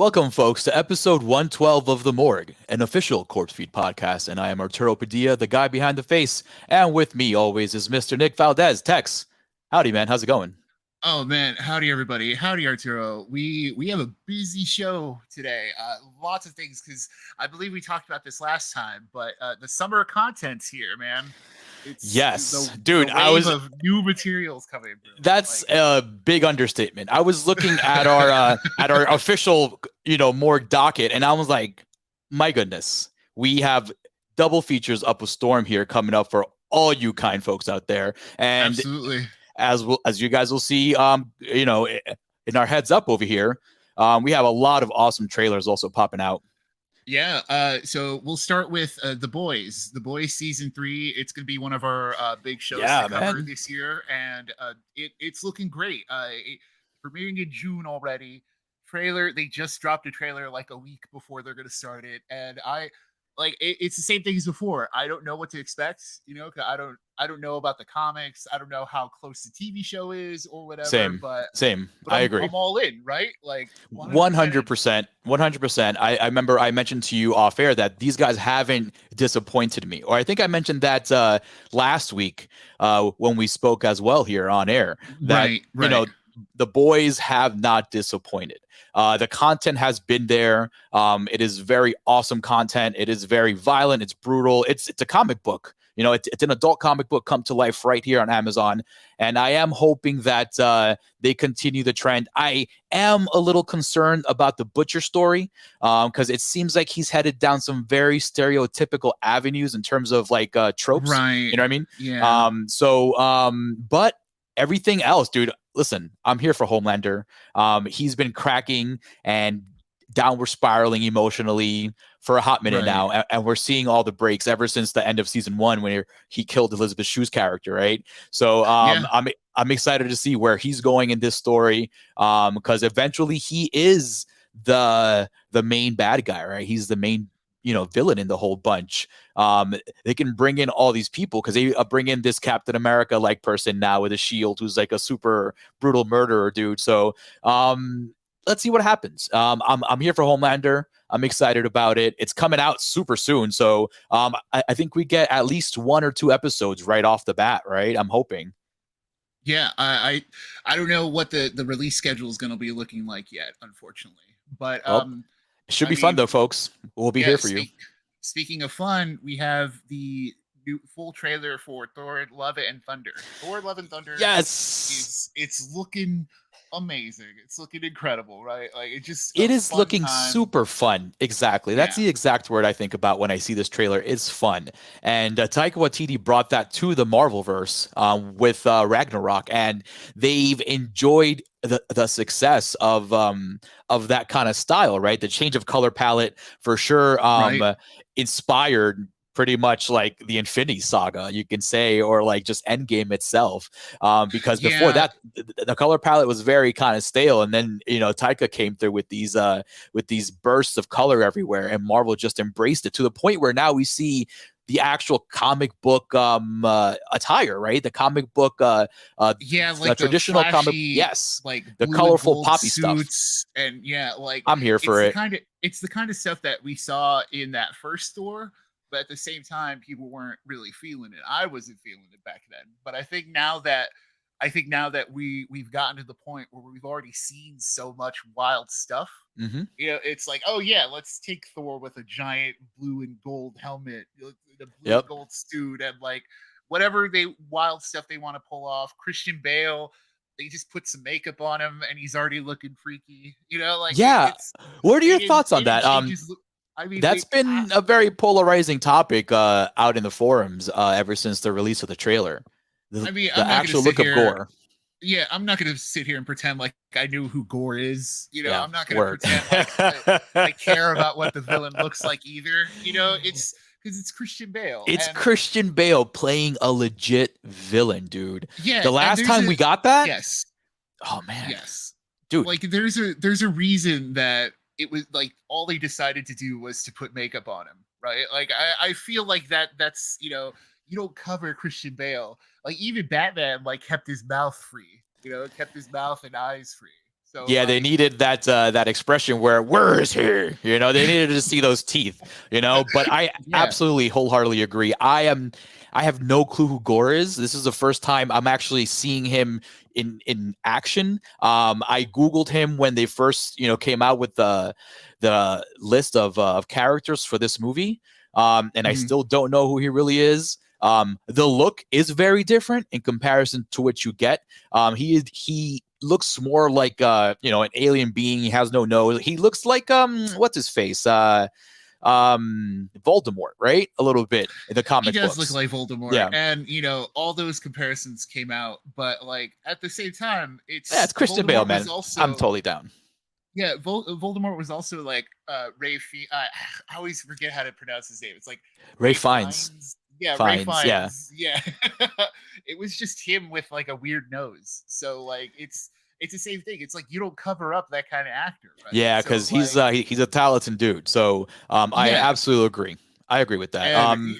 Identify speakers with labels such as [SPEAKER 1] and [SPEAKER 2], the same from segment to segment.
[SPEAKER 1] Welcome, folks, to episode 112 of The Morgue, an official Corpse Feed podcast. And I am Arturo Padilla, the guy behind the face. And with me always is Mr. Nick Valdez. Tex, howdy, man. How's it going?
[SPEAKER 2] Oh man, howdy everybody. Howdy Arturo. We have a busy show today. Lots of things because I believe we talked about this last time, but the summer content's here, man. It's
[SPEAKER 1] Yes,
[SPEAKER 2] the
[SPEAKER 1] dude,
[SPEAKER 2] the wave of new materials coming through.
[SPEAKER 1] that's a big understatement. I was looking at our official, morgue docket, and I was like, my goodness, we have double features up a storm here coming up for all you kind folks out there. And
[SPEAKER 2] Absolutely.
[SPEAKER 1] as you guys will see, in our heads up over here, we have a lot of awesome trailers also popping out.
[SPEAKER 2] Yeah. So we'll start with The Boys. The Boys season 3. It's going to be one of our big shows to cover this year, and it's looking great. Premiering in June already. Trailer. They just dropped a trailer like a week before they're going to start it, and it's the same thing as before. I don't know what to expect. 'Cause I don't know about the comics. I don't know how close the TV show is or whatever.
[SPEAKER 1] Same.
[SPEAKER 2] But
[SPEAKER 1] I agree.
[SPEAKER 2] I'm all in, right? Like
[SPEAKER 1] 100%. 100%. I remember I mentioned to you off air that these guys haven't disappointed me. Or I think I mentioned that last week when we spoke as well here on air. That,
[SPEAKER 2] right.
[SPEAKER 1] The boys have not disappointed. The content has been there. It is very awesome content. It is very violent. It's brutal. It's a comic book. It's an adult comic book come to life right here on Amazon. And I am hoping that they continue the trend. I am a little concerned about the Butcher story because it seems like he's headed down some very stereotypical avenues in terms of like tropes.
[SPEAKER 2] Right.
[SPEAKER 1] You know what I mean?
[SPEAKER 2] Yeah.
[SPEAKER 1] But everything else, dude, listen, I'm here for Homelander. He's been cracking and downward spiraling emotionally for a hot minute now, and we're seeing all the breaks ever since the end of season 1 when he killed Elizabeth Shue's character, right? So I'm excited to see where he's going in this story, because eventually he is the main bad guy, right? He's the main villain in the whole bunch. They can bring in all these people because they bring in this Captain America like person now with a shield who's like a super brutal murderer dude. So let's see what happens. I'm here for Homelander. I'm excited about it. It's coming out super soon. So I think we get at least 1 or 2 episodes right off the bat, right? I'm hoping.
[SPEAKER 2] Yeah, I don't know what the release schedule is going to be looking like yet, unfortunately. But
[SPEAKER 1] it should be fun though, folks. We'll be here for you.
[SPEAKER 2] Speaking of fun, we have the new full trailer for Thor: Love and Thunder. Thor: Love and Thunder.
[SPEAKER 1] Yes,
[SPEAKER 2] it's looking amazing. It's looking incredible, right? Like
[SPEAKER 1] it is looking super fun. Exactly. That's the exact word I think about when I see this trailer. It's fun. And Taika Waititi brought that to the Marvelverse with Ragnarok, and they've enjoyed the success of that kind of style, right? The change of color palette for sure inspired pretty much like the Infinity Saga, you can say, or like just Endgame itself. Because before that, the color palette was very kind of stale, and then Taika came through with these bursts of color everywhere, and Marvel just embraced it to the point where now we see the actual comic book attire, right? The comic book, like the traditional
[SPEAKER 2] flashy,
[SPEAKER 1] comic, like the colorful poppy
[SPEAKER 2] suits,
[SPEAKER 1] stuff.
[SPEAKER 2] And like
[SPEAKER 1] I'm here for it.
[SPEAKER 2] It's the kind of stuff that we saw in that first Thor. But at the same time, people weren't really feeling it. I wasn't feeling it back then. But I think now that we've gotten to the point where we've already seen so much wild stuff, it's like, oh yeah, let's take Thor with a giant blue and gold helmet, the blue and gold suit, and like whatever wild stuff they want to pull off. Christian Bale, they just put some makeup on him, and he's already looking freaky.
[SPEAKER 1] What are your thoughts on that? I mean, that's been a very polarizing topic out in the forums ever since the release of the trailer. The actual look of Gore.
[SPEAKER 2] Yeah, I'm not going to sit here and pretend like I knew who Gore is. I'm not going to pretend like I care about what the villain looks like either. It's because it's Christian Bale.
[SPEAKER 1] It's Christian Bale playing a legit villain, dude.
[SPEAKER 2] Yeah.
[SPEAKER 1] The last time we got that?
[SPEAKER 2] Yes.
[SPEAKER 1] Oh, man.
[SPEAKER 2] Yes.
[SPEAKER 1] Dude.
[SPEAKER 2] Like, there's a reason that it was like all they decided to do was to put makeup on him, right? Like I feel like that's you don't cover Christian Bale. Like even Batman like kept his mouth free, kept his mouth and eyes free. So
[SPEAKER 1] Yeah, they
[SPEAKER 2] like,
[SPEAKER 1] needed that expression where is he? You know, they needed to see those teeth, you know, but I
[SPEAKER 2] yeah.
[SPEAKER 1] absolutely wholeheartedly agree. I have no clue who Gore is. This is the first time I'm actually seeing him in action. I Googled him when they first, came out with the list of characters for this movie. And I
[SPEAKER 2] Mhm.
[SPEAKER 1] still don't know who he really is. The look is very different in comparison to what you get. He looks more like an alien being. He has no nose. He looks like what's his face? Voldemort, right? A little bit in the
[SPEAKER 2] He
[SPEAKER 1] comic
[SPEAKER 2] does look
[SPEAKER 1] books.
[SPEAKER 2] like Voldemort,
[SPEAKER 1] Yeah.
[SPEAKER 2] and all those comparisons came out, but like at the same time,
[SPEAKER 1] Yeah, it's
[SPEAKER 2] it's
[SPEAKER 1] Christian Bale,
[SPEAKER 2] Voldemort was
[SPEAKER 1] man. I'm
[SPEAKER 2] also
[SPEAKER 1] totally down.
[SPEAKER 2] yeah, Voldemort was also like Ray. I always forget how to pronounce his name. It's like
[SPEAKER 1] Ray
[SPEAKER 2] Ray
[SPEAKER 1] Fiennes.
[SPEAKER 2] Fiennes. Yeah, Ray
[SPEAKER 1] Fiennes, yeah.
[SPEAKER 2] Fiennes. Yeah, it was just him with like a weird nose. So like it's the same thing. It's like you don't cover up that kind of actor, right?
[SPEAKER 1] Yeah,
[SPEAKER 2] So
[SPEAKER 1] because he's
[SPEAKER 2] like
[SPEAKER 1] he's a talented dude. So I
[SPEAKER 2] yeah,
[SPEAKER 1] absolutely agree. I agree with that.
[SPEAKER 2] and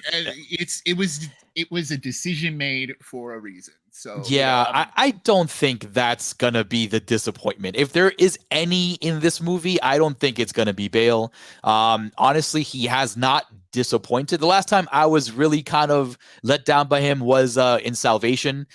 [SPEAKER 2] it was a decision made for a reason. So
[SPEAKER 1] Yeah, I,
[SPEAKER 2] I'm
[SPEAKER 1] I don't think that's gonna be the disappointment. If there is any in this movie, I don't think it's gonna be Bale. Honestly, he has not disappointed. The last time I was really kind of let down by him was in Salvation,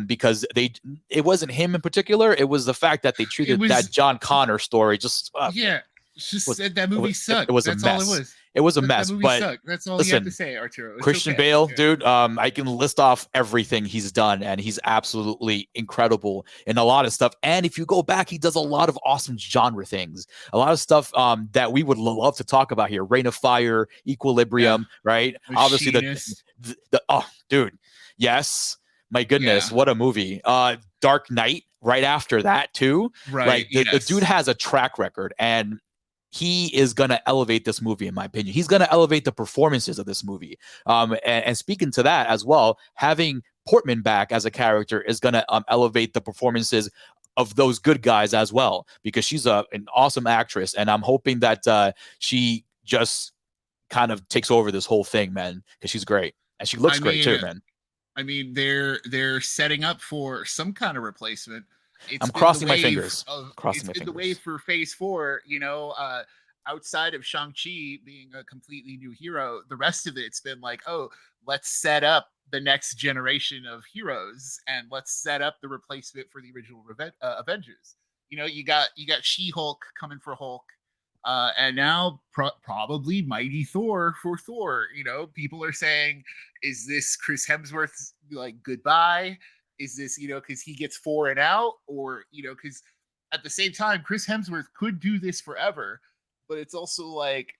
[SPEAKER 1] because it wasn't him in particular. It was the fact that they
[SPEAKER 2] it
[SPEAKER 1] treated that
[SPEAKER 2] was
[SPEAKER 1] John Connor story just
[SPEAKER 2] yeah, it's just
[SPEAKER 1] was
[SPEAKER 2] said that
[SPEAKER 1] it was,
[SPEAKER 2] movie
[SPEAKER 1] it
[SPEAKER 2] sucked.
[SPEAKER 1] was a
[SPEAKER 2] That's all it
[SPEAKER 1] mess.
[SPEAKER 2] was.
[SPEAKER 1] It was a
[SPEAKER 2] That
[SPEAKER 1] mess.
[SPEAKER 2] movie
[SPEAKER 1] But
[SPEAKER 2] sucked. That's all you have to
[SPEAKER 1] listen,
[SPEAKER 2] say, Arturo. It's
[SPEAKER 1] Christian
[SPEAKER 2] okay.
[SPEAKER 1] Bale,
[SPEAKER 2] Yeah.
[SPEAKER 1] dude, I can list off everything he's done, and he's absolutely incredible in a lot of stuff. And if you go back, he does a lot of awesome genre things, a lot of stuff that we would love to talk about here. Reign of Fire,
[SPEAKER 2] Yeah.
[SPEAKER 1] Equilibrium, right? Obviously,
[SPEAKER 2] Machinist.
[SPEAKER 1] oh, dude, yes, my
[SPEAKER 2] Yeah.
[SPEAKER 1] goodness, what a movie. Dark Knight, right after that too.
[SPEAKER 2] Right.
[SPEAKER 1] Like the dude
[SPEAKER 2] Yes.
[SPEAKER 1] has a track record, and he is going to elevate this movie, in my opinion. He's going to elevate the performances of this movie. And speaking to that as well, having Portman back as a character is going to elevate the performances of those good guys as well, because she's an awesome actress. And I'm hoping that she just kind of takes over this whole thing, man, because she's great. And she looks
[SPEAKER 2] I
[SPEAKER 1] great
[SPEAKER 2] mean,
[SPEAKER 1] too, man.
[SPEAKER 2] they're setting up for some kind of replacement.
[SPEAKER 1] I'm
[SPEAKER 2] It's been the
[SPEAKER 1] crossing my
[SPEAKER 2] wave
[SPEAKER 1] fingers.
[SPEAKER 2] of
[SPEAKER 1] Crossing
[SPEAKER 2] it's
[SPEAKER 1] my
[SPEAKER 2] been the wave
[SPEAKER 1] fingers.
[SPEAKER 2] for Phase 4. Outside of Shang-Chi being a completely new hero, the rest of it's been like, oh, let's set up the next generation of heroes and let's set up the replacement for the original Avengers. You got She-Hulk coming for Hulk. And now probably Mighty Thor for Thor. People are saying, is this Chris Hemsworth's like goodbye? Is this because he gets four and out, or because at the same time Chris Hemsworth could do this forever, but it's also like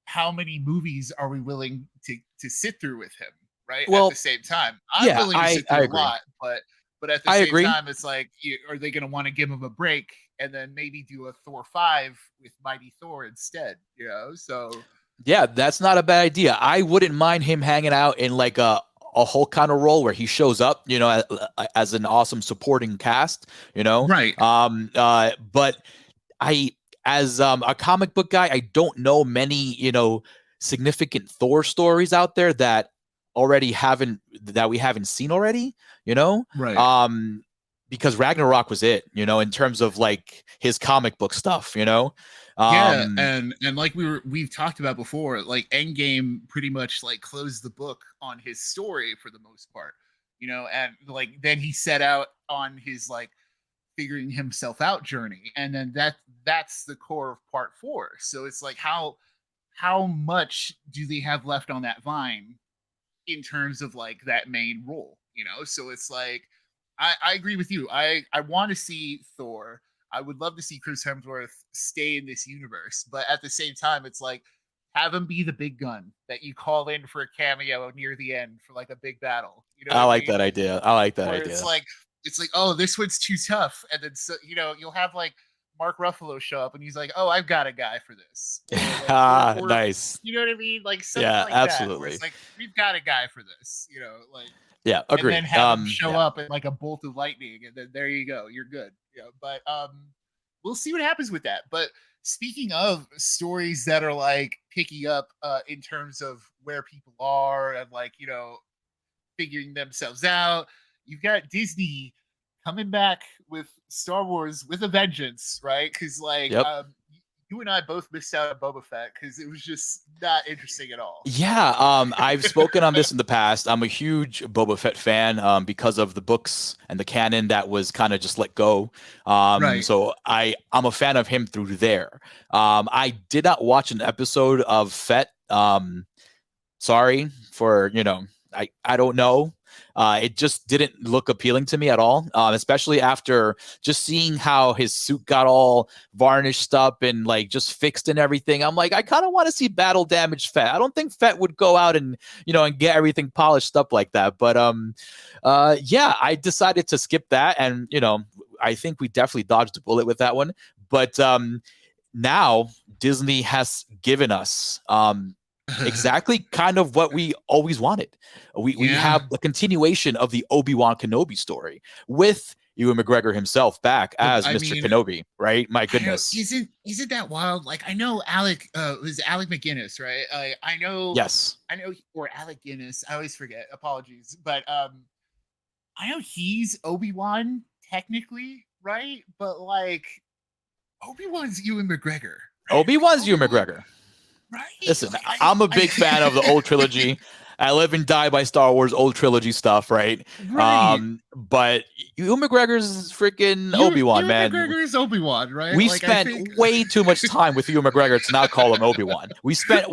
[SPEAKER 2] how many movies are we willing to sit through with him, right? At the
[SPEAKER 1] Well,
[SPEAKER 2] same time, I'm
[SPEAKER 1] yeah,
[SPEAKER 2] willing to
[SPEAKER 1] I,
[SPEAKER 2] sit
[SPEAKER 1] I
[SPEAKER 2] through a
[SPEAKER 1] agree.
[SPEAKER 2] lot, but at the
[SPEAKER 1] I
[SPEAKER 2] same
[SPEAKER 1] agree.
[SPEAKER 2] time, it's like, are they going to want to give him a break and then maybe do a Thor 5 with Mighty Thor instead? So
[SPEAKER 1] Yeah, that's not a bad idea. I wouldn't mind him hanging out in like a whole kind of role where he shows up, as an awesome supporting cast, you know.
[SPEAKER 2] right,
[SPEAKER 1] But I, as a comic book guy, I don't know many, significant Thor stories out there that we haven't seen already, you know.
[SPEAKER 2] right.
[SPEAKER 1] Um, because Ragnarok was it, in terms of like his comic book stuff, you know.
[SPEAKER 2] Yeah,
[SPEAKER 1] Um,
[SPEAKER 2] and like we've talked about before, like Endgame pretty much like closed the book on his story for the most part, and like then he set out on his like figuring himself out journey, and then that's the core of part 4. So it's like how much do they have left on that vine in terms of like that main role. So it's like I agree with you. I want to see Thor. I would love to see Chris Hemsworth stay in this universe, but at the same time, it's like have him be the big gun that you call in for a cameo near the end for like a big battle. You know what
[SPEAKER 1] I
[SPEAKER 2] I
[SPEAKER 1] like
[SPEAKER 2] mean?
[SPEAKER 1] that idea. I like that
[SPEAKER 2] Where
[SPEAKER 1] idea.
[SPEAKER 2] it's like, oh, this one's too tough, and then so you'll have like Mark Ruffalo show up, and he's like, oh, I've got a guy for this, or like,
[SPEAKER 1] Ah,
[SPEAKER 2] or
[SPEAKER 1] nice.
[SPEAKER 2] you know what I mean, like something
[SPEAKER 1] Yeah,
[SPEAKER 2] like that, where it's
[SPEAKER 1] absolutely.
[SPEAKER 2] like we've got a guy for this, like,
[SPEAKER 1] Yeah,
[SPEAKER 2] and then
[SPEAKER 1] agreed.
[SPEAKER 2] have him show
[SPEAKER 1] Yeah.
[SPEAKER 2] up in like a bolt of lightning, and then there you go, you're good. But we'll see what happens with that. But speaking of stories that are like picking up in terms of where people are and like figuring themselves out, you've got Disney coming back with Star Wars with a vengeance, right? Because like
[SPEAKER 1] Yep.
[SPEAKER 2] you and I both missed out on Boba Fett because it was just not interesting at all.
[SPEAKER 1] Yeah, I've spoken on this in the past. I'm a huge Boba Fett fan because of the books and the canon that was kind of just let go.
[SPEAKER 2] Right.
[SPEAKER 1] So I'm a fan of him through there. I did not watch an episode of Fett. Sorry for, I don't know. It just didn't look appealing to me at all, especially after just seeing how his suit got all varnished up and like just fixed and everything. I'm like, I kind of want to see battle damaged Fett. I don't think Fett would go out and and get everything polished up like that. But yeah, I decided to skip that, and I think we definitely dodged a bullet with that one. But now Disney has given us exactly kind of what we always wanted. We have a continuation of the Obi-Wan Kenobi story with Ewan McGregor himself back as Mr. Kenobi, right? My goodness.
[SPEAKER 2] Isn't that wild? Like I know Alec was Alec McGinnis, right? I know
[SPEAKER 1] Yes.
[SPEAKER 2] I know or Alec Guinness. I always forget. Apologies. But I know he's Obi-Wan technically, right? But like Obi-Wan's Ewan McGregor. Right?
[SPEAKER 1] Obi-Wan's Ewan McGregor.
[SPEAKER 2] Right?
[SPEAKER 1] Listen, I'm a big fan of the old trilogy. I live and die by Star Wars old trilogy stuff, right? But Ewan McGregor's freaking Obi-Wan, man.
[SPEAKER 2] Ewan McGregor's Obi-Wan, right?
[SPEAKER 1] We spent way too much time with Ewan McGregor to not call him Obi-Wan. We spent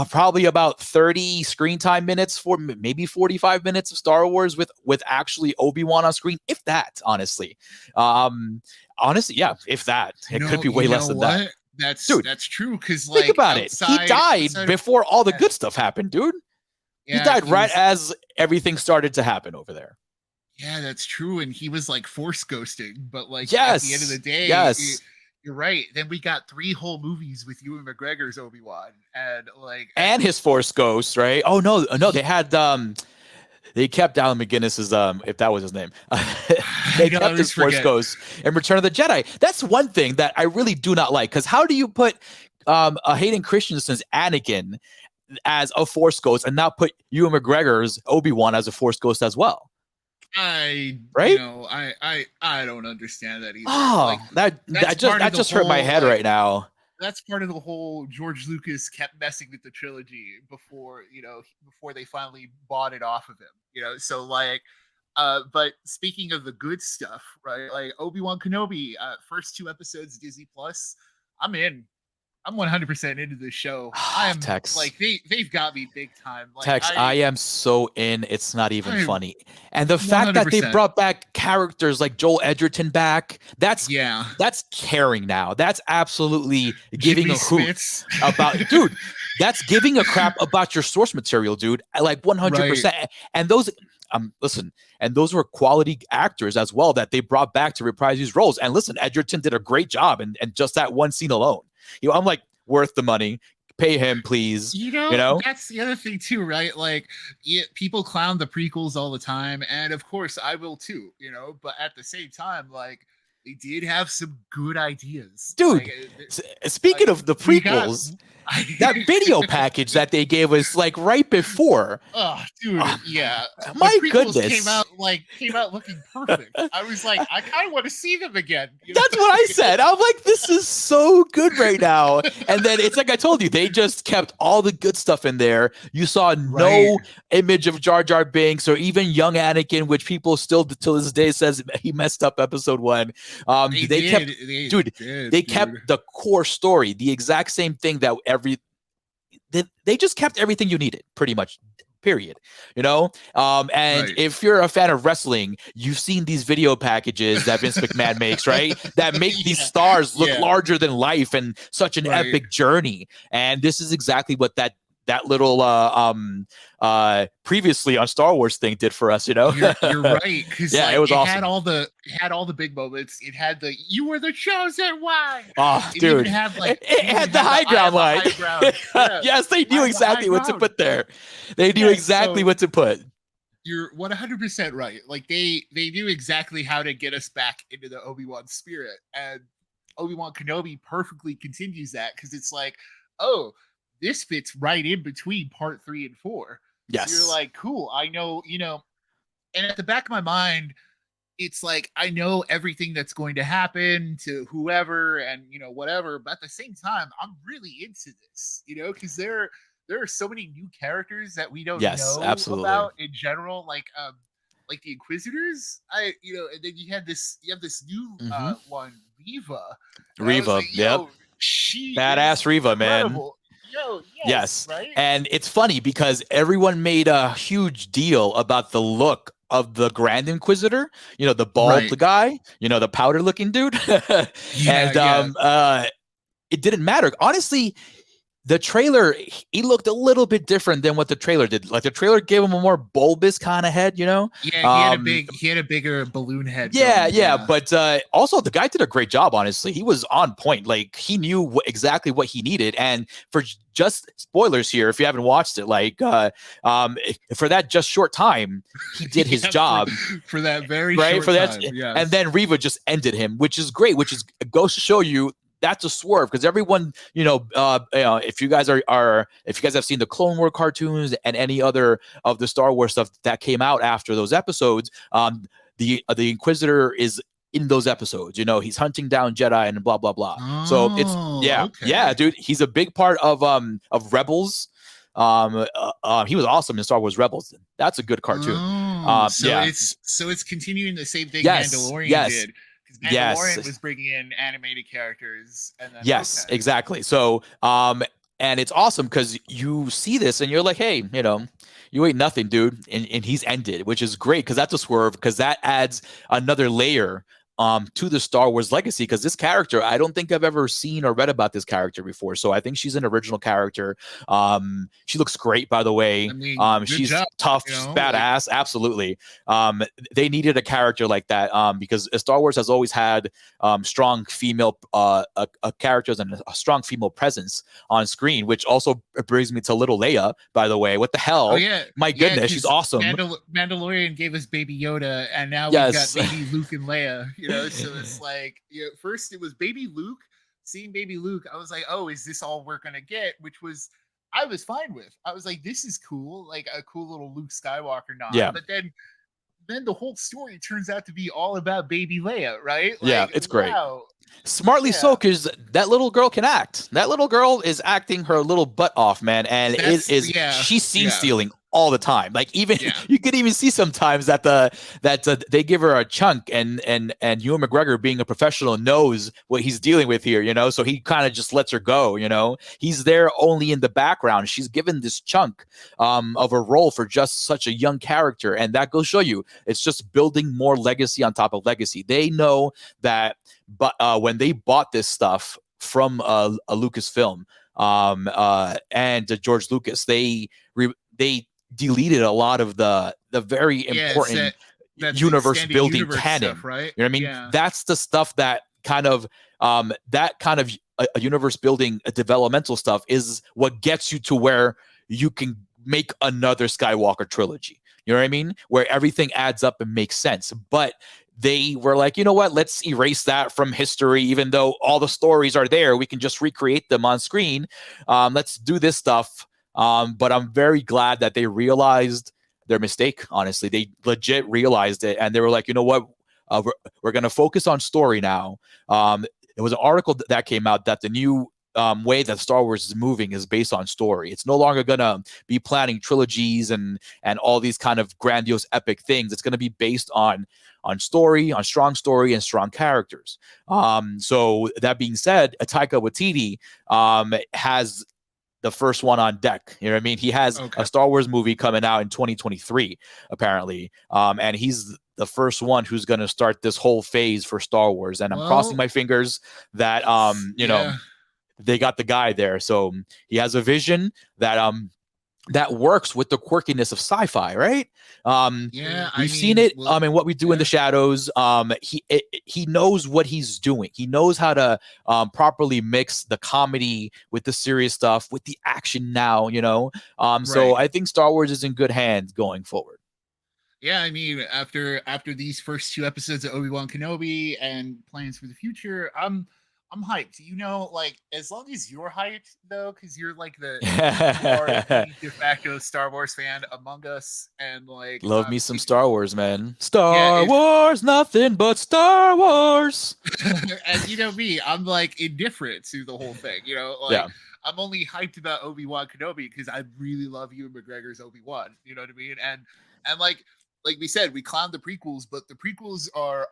[SPEAKER 1] probably about 30 screen time minutes for maybe 45 minutes of Star Wars with actually Obi-Wan on screen, if that, honestly. Honestly, yeah, if that. It could be way less than that.
[SPEAKER 2] That's true. Because
[SPEAKER 1] think about it. He died before all the good stuff happened, dude. He died right as everything started to happen over there.
[SPEAKER 2] Yeah, that's true. And he was like force ghosting, but like
[SPEAKER 1] at
[SPEAKER 2] the end of the day, you're right. Then we got 3 whole movies with Ewan McGregor's Obi-Wan and
[SPEAKER 1] his force ghost, right? Oh no, they had they kept Alec McGinnis's if that was his name. They kept his Force Ghost in Return of the Jedi. That's one thing that I really do not like, because how do you put a Hayden Christensen's Anakin as a Force Ghost and not put Ewan McGregor's Obi-Wan as a Force Ghost as well?
[SPEAKER 2] I don't understand that either.
[SPEAKER 1] Oh, that just hurt my head right now.
[SPEAKER 2] That's part of the whole George Lucas kept messing with the trilogy before they finally bought it off of him. So like but speaking of the good stuff, right? Like Obi-Wan Kenobi, first 2 episodes Disney Plus, I'm in. I'm 100% into this show. I am
[SPEAKER 1] Tex.
[SPEAKER 2] Like they've got me big time. Like,
[SPEAKER 1] Tex, I am so in. It's not even funny. And the fact that they brought back characters like Joel Edgerton back, that's caring now. That's absolutely giving a hoot about, dude. That's giving a crap about your source material, dude. Like 100%. Right. And those. Listen, and those were quality actors as well that they brought back to reprise these roles. And listen, Edgerton did a great job, and just that one scene alone. I'm like, worth the money. Pay him, please.
[SPEAKER 2] That's the other thing too, right? Like, people clown the prequels all the time, and of course, I will too. But at the same time, like, they did have some good ideas,
[SPEAKER 1] dude. Speaking of the prequels, that video package that they gave us like right before.
[SPEAKER 2] Oh, dude, yeah.
[SPEAKER 1] My goodness,
[SPEAKER 2] came out looking perfect. I was like, I kind of want to see them again.
[SPEAKER 1] That's what I said. I'm like, this is so good right now. And then it's like I told you, they just kept all the good stuff in there. You saw no image of Jar Jar Binks or even young Anakin, which people still to this day says he messed up episode 1. They kept the core story, the exact same thing that they just kept everything you needed, pretty much, period. And if you're a fan of wrestling, you've seen these video packages that Vince McMahon makes, right? That make these stars look larger than life and such an epic journey. And this is exactly what that little previously on Star Wars thing did for us,
[SPEAKER 2] You're right, because
[SPEAKER 1] it was awesome.
[SPEAKER 2] It had all the big moments. It had the "You were the chosen one."
[SPEAKER 1] Oh, dude! It had the high ground line. Yes, they knew exactly what to put there. They knew exactly what to put.
[SPEAKER 2] You're 100% right. Like they knew exactly how to get us back into the Obi-Wan spirit, and Obi-Wan Kenobi perfectly continues that, because it's like, oh, this fits right in between part 3 and 4.
[SPEAKER 1] Yes.
[SPEAKER 2] So you're like, cool. I know, and at the back of my mind, it's like I know everything that's going to happen to whoever and whatever, but at the same time, I'm really into this, because there are so many new characters that we don't
[SPEAKER 1] Yes,
[SPEAKER 2] know
[SPEAKER 1] absolutely.
[SPEAKER 2] about in general, like the Inquisitors. And then you have this new
[SPEAKER 1] Hmm.
[SPEAKER 2] one, Riva, and I was
[SPEAKER 1] Riva,
[SPEAKER 2] like,
[SPEAKER 1] yep.
[SPEAKER 2] she
[SPEAKER 1] Badass
[SPEAKER 2] is
[SPEAKER 1] Riva, man.
[SPEAKER 2] incredible. Yes,
[SPEAKER 1] Yes.
[SPEAKER 2] right,
[SPEAKER 1] And it's funny because everyone made a huge deal about the look of the Grand Inquisitor, the bald
[SPEAKER 2] right,
[SPEAKER 1] guy, the powder looking dude.
[SPEAKER 2] yeah,
[SPEAKER 1] And
[SPEAKER 2] yeah.
[SPEAKER 1] it didn't matter. Honestly, the trailer, he looked a little bit different than what the trailer did. Like the trailer gave him a more bulbous kind of head,
[SPEAKER 2] Yeah,
[SPEAKER 1] Um,
[SPEAKER 2] he had a bigger balloon head
[SPEAKER 1] yeah,
[SPEAKER 2] going.
[SPEAKER 1] yeah,
[SPEAKER 2] Yeah.
[SPEAKER 1] but also the guy did a great job. Honestly, he was on point. Like he knew exactly what he needed. And for just spoilers here, if you haven't watched it, like for that just short time, he did his
[SPEAKER 2] Yeah,
[SPEAKER 1] job
[SPEAKER 2] for that very
[SPEAKER 1] right for
[SPEAKER 2] short
[SPEAKER 1] that,
[SPEAKER 2] time.
[SPEAKER 1] and
[SPEAKER 2] Yes.
[SPEAKER 1] then Riva just ended him, which is great. Which is goes to show you that's a swerve because everyone, if you guys if you guys have seen the Clone War cartoons and any other of the Star Wars stuff that came out after those episodes, the Inquisitor is in those episodes. He's hunting down Jedi and blah blah blah. So it's
[SPEAKER 2] Oh,
[SPEAKER 1] yeah,
[SPEAKER 2] okay.
[SPEAKER 1] dude. He's a big part of Rebels. He was awesome in Star Wars Rebels. That's a good cartoon.
[SPEAKER 2] Oh,
[SPEAKER 1] Yeah.
[SPEAKER 2] so it's continuing the same thing
[SPEAKER 1] Yes.
[SPEAKER 2] Mandalorian
[SPEAKER 1] Yes.
[SPEAKER 2] did, because Mandalorian
[SPEAKER 1] Yes.
[SPEAKER 2] was bringing in animated characters, and then
[SPEAKER 1] Yes.
[SPEAKER 2] okay,
[SPEAKER 1] Exactly. So, and it's awesome because you see this and you're like, hey, you ain't nothing, dude. And he's ended, which is great because that's a swerve because that adds another layer to the Star Wars legacy because this character, I don't think I've ever seen or read about this character before. So I think she's an original character. She looks great, by the
[SPEAKER 2] I
[SPEAKER 1] way.
[SPEAKER 2] mean, good
[SPEAKER 1] She's
[SPEAKER 2] job.
[SPEAKER 1] tough, she's
[SPEAKER 2] Like
[SPEAKER 1] badass, absolutely. They needed a character like that because Star Wars has always had strong female characters and a strong female presence on screen, which also brings me to Little Leia, by the way. What the
[SPEAKER 2] oh
[SPEAKER 1] hell?
[SPEAKER 2] yeah,
[SPEAKER 1] My
[SPEAKER 2] yeah,
[SPEAKER 1] goodness, she's
[SPEAKER 2] because
[SPEAKER 1] awesome.
[SPEAKER 2] Mandalorian gave us Baby Yoda, and now we've got
[SPEAKER 1] Yes.
[SPEAKER 2] Baby Luke and Leia. So it's like, first it was Baby Luke. Seeing Baby Luke, I was like, oh, is this all we're gonna get? Which was, I was fine with. I was like, this is cool, like a cool little Luke Skywalker nod.
[SPEAKER 1] Yeah.
[SPEAKER 2] But then the whole story turns out to be all about Baby Leia, right?
[SPEAKER 1] Yeah,
[SPEAKER 2] Like,
[SPEAKER 1] it's great.
[SPEAKER 2] wow,
[SPEAKER 1] Smartly so,
[SPEAKER 2] yeah,
[SPEAKER 1] because that little girl can act. That little girl is acting her little butt off, man, and it
[SPEAKER 2] that's
[SPEAKER 1] is
[SPEAKER 2] yeah,
[SPEAKER 1] she's scene
[SPEAKER 2] yeah,
[SPEAKER 1] stealing all the time. Like even
[SPEAKER 2] yeah.
[SPEAKER 1] you could even see sometimes that they give her a chunk, and Ewan McGregor, being a professional, knows what he's dealing with here. So he kind of just lets her go. He's there only in the background. She's given this chunk of a role for just such a young character, and that goes show you it's just building more legacy on top of legacy. They know that, but when they bought this stuff from a Lucasfilm and George Lucas, they deleted a lot of the very
[SPEAKER 2] Yeah, it's
[SPEAKER 1] important
[SPEAKER 2] that's the
[SPEAKER 1] universe
[SPEAKER 2] extended
[SPEAKER 1] building
[SPEAKER 2] universe
[SPEAKER 1] canon.
[SPEAKER 2] stuff, right?
[SPEAKER 1] You know what I mean?
[SPEAKER 2] Yeah.
[SPEAKER 1] That's the stuff that kind of a universe building, a developmental stuff is what gets you to where you can make another Skywalker trilogy. You know what I mean? Where everything adds up and makes sense. But they were like, you know what? Let's erase that from history, even though all the stories are there. We can just recreate them on screen. Let's do this stuff. But I'm very glad that they realized their mistake. Honestly, they legit realized it, and they were like, you know what? We're going to focus on story now. There was an article that came out that the new way that Star Wars is moving is based on story. It's no longer going to be planning trilogies and all these kind of grandiose epic things. It's going to be based on story, on strong story and strong characters. So that being said, Taika Waititi has the first one on deck. You know what I mean? He has
[SPEAKER 2] Okay.
[SPEAKER 1] a Star Wars movie coming out in 2023, apparently. And he's the first one who's going to start this whole phase for Star Wars. And I'm crossing my fingers that,
[SPEAKER 2] Yeah.
[SPEAKER 1] they got the guy there. So he has a vision that works with the quirkiness of sci-fi, right?
[SPEAKER 2] Yeah. I
[SPEAKER 1] We've seen
[SPEAKER 2] mean,
[SPEAKER 1] it
[SPEAKER 2] well,
[SPEAKER 1] in What We Do in the
[SPEAKER 2] yeah.
[SPEAKER 1] Shadows. He knows what he's doing. He knows how to properly mix the comedy with the serious stuff with the action now. So
[SPEAKER 2] Right.
[SPEAKER 1] I think Star Wars is in good hands going forward.
[SPEAKER 2] Yeah, I mean, after these first two episodes of Obi-Wan Kenobi and plans for the future, I'm I'm hyped. You know, like as long as you're hyped though, because you're like you are the de facto Star Wars fan among us, and like
[SPEAKER 1] Love me some
[SPEAKER 2] if
[SPEAKER 1] Star Wars, man.
[SPEAKER 2] yeah,
[SPEAKER 1] Star
[SPEAKER 2] if
[SPEAKER 1] Wars, nothing but Star Wars.
[SPEAKER 2] and you know me, I'm like indifferent to the whole thing. You know, like
[SPEAKER 1] Yeah.
[SPEAKER 2] I'm only hyped about Obi-Wan Kenobi because I really love Ewan McGregor's Obi-Wan. You know what I mean? And like we said, we clowned the prequels, but the prequels are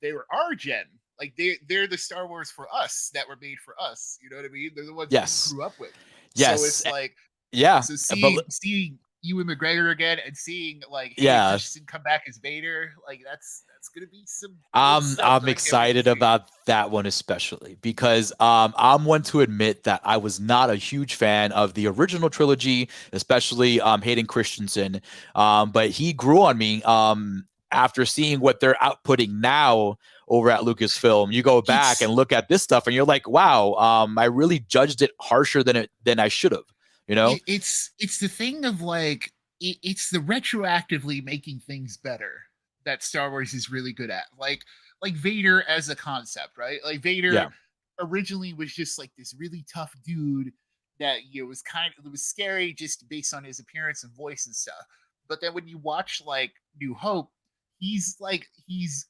[SPEAKER 2] they were our gen. Like they're the Star Wars for us that were made for us. You know what I mean? They're the ones we
[SPEAKER 1] Yes.
[SPEAKER 2] grew up with. So
[SPEAKER 1] Yes.
[SPEAKER 2] it's like
[SPEAKER 1] Yeah.
[SPEAKER 2] so
[SPEAKER 1] But
[SPEAKER 2] seeing Ewan McGregor again and seeing like Hayden
[SPEAKER 1] yeah,
[SPEAKER 2] Christensen come back as Vader, like that's gonna be some good stuff
[SPEAKER 1] I'm
[SPEAKER 2] that I can't wait to
[SPEAKER 1] excited
[SPEAKER 2] see.
[SPEAKER 1] about that one especially because I'm one to admit that I was not a huge fan of the original trilogy, especially Hayden Christensen. But he grew on me after seeing what they're outputting now over at Lucasfilm. You go back and
[SPEAKER 2] It's
[SPEAKER 1] look at this stuff, and you're like, wow, I really judged it harsher than I should have. You know?
[SPEAKER 2] it's the thing of like it's the retroactively making things better that Star Wars is really good at. Like Vader as a concept, right? Like Vader
[SPEAKER 1] Yeah.
[SPEAKER 2] originally was just like this really tough dude that was it was scary just based on his appearance and voice and stuff. But then when you watch like New Hope, he's like he's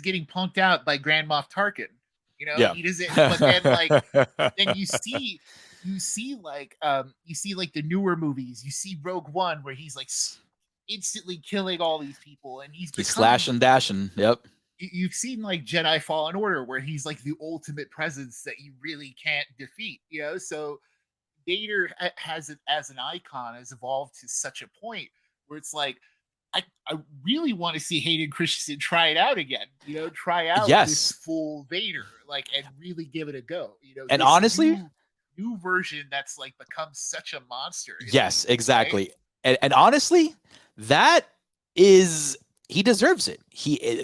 [SPEAKER 2] getting punked out by Grand Moff Tarkin. You know,
[SPEAKER 1] Yeah.
[SPEAKER 2] he doesn't. But then you see like the newer movies. You see Rogue One where he's like instantly killing all these people, and he's
[SPEAKER 1] He's
[SPEAKER 2] becoming.
[SPEAKER 1] slashing, dashing. Yep.
[SPEAKER 2] You've seen like Jedi Fallen Order where he's like the ultimate presence that you really can't defeat. You know, so Vader has it as an icon has evolved to such a point where it's like I really want to see Hayden Christensen try it out again. You know, try out this
[SPEAKER 1] Yes.
[SPEAKER 2] full Vader, like, and really give it a go. You know,
[SPEAKER 1] And
[SPEAKER 2] this
[SPEAKER 1] honestly,
[SPEAKER 2] new version that's like become such a monster.
[SPEAKER 1] yes,
[SPEAKER 2] Right?
[SPEAKER 1] exactly. And honestly, that is he deserves it.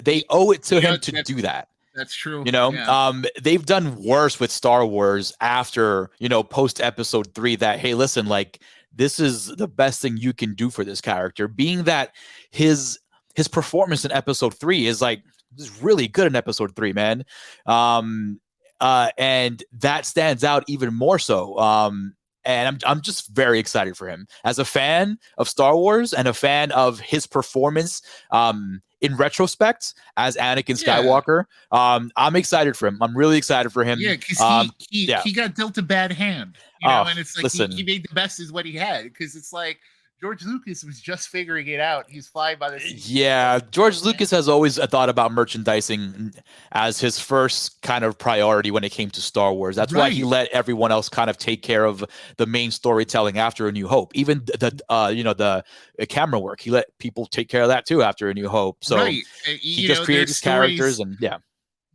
[SPEAKER 1] They owe it to
[SPEAKER 2] You know,
[SPEAKER 1] him to do that.
[SPEAKER 2] that's true.
[SPEAKER 1] You know,
[SPEAKER 2] Yeah.
[SPEAKER 1] they've done worse with Star Wars after, post episode 3 that, hey, listen, like this is the best thing you can do for this character, being that his performance in episode 3 is like is really good in episode 3, man. And that stands out even more so. And I'm just very excited for him as a fan of Star Wars and a fan of his performance in retrospect as Anakin
[SPEAKER 2] Yeah.
[SPEAKER 1] Skywalker. I'm excited for him. I'm really excited for him.
[SPEAKER 2] Yeah, because
[SPEAKER 1] Yeah.
[SPEAKER 2] he got dealt a bad hand,
[SPEAKER 1] Oh,
[SPEAKER 2] and it's like
[SPEAKER 1] listen.
[SPEAKER 2] he made the best is what he had. Because it's like George Lucas was just figuring it out. He's flying by the seat.
[SPEAKER 1] Yeah,
[SPEAKER 2] Like,
[SPEAKER 1] George Lucas has always thought about merchandising as his first kind of priority when it came to Star Wars. That's why he
[SPEAKER 2] Right.
[SPEAKER 1] let everyone else kind of take care of the main storytelling after A New Hope. Even the camera work, he let people take care of that too after A New Hope. So
[SPEAKER 2] Right.
[SPEAKER 1] he just created his characters, and yeah,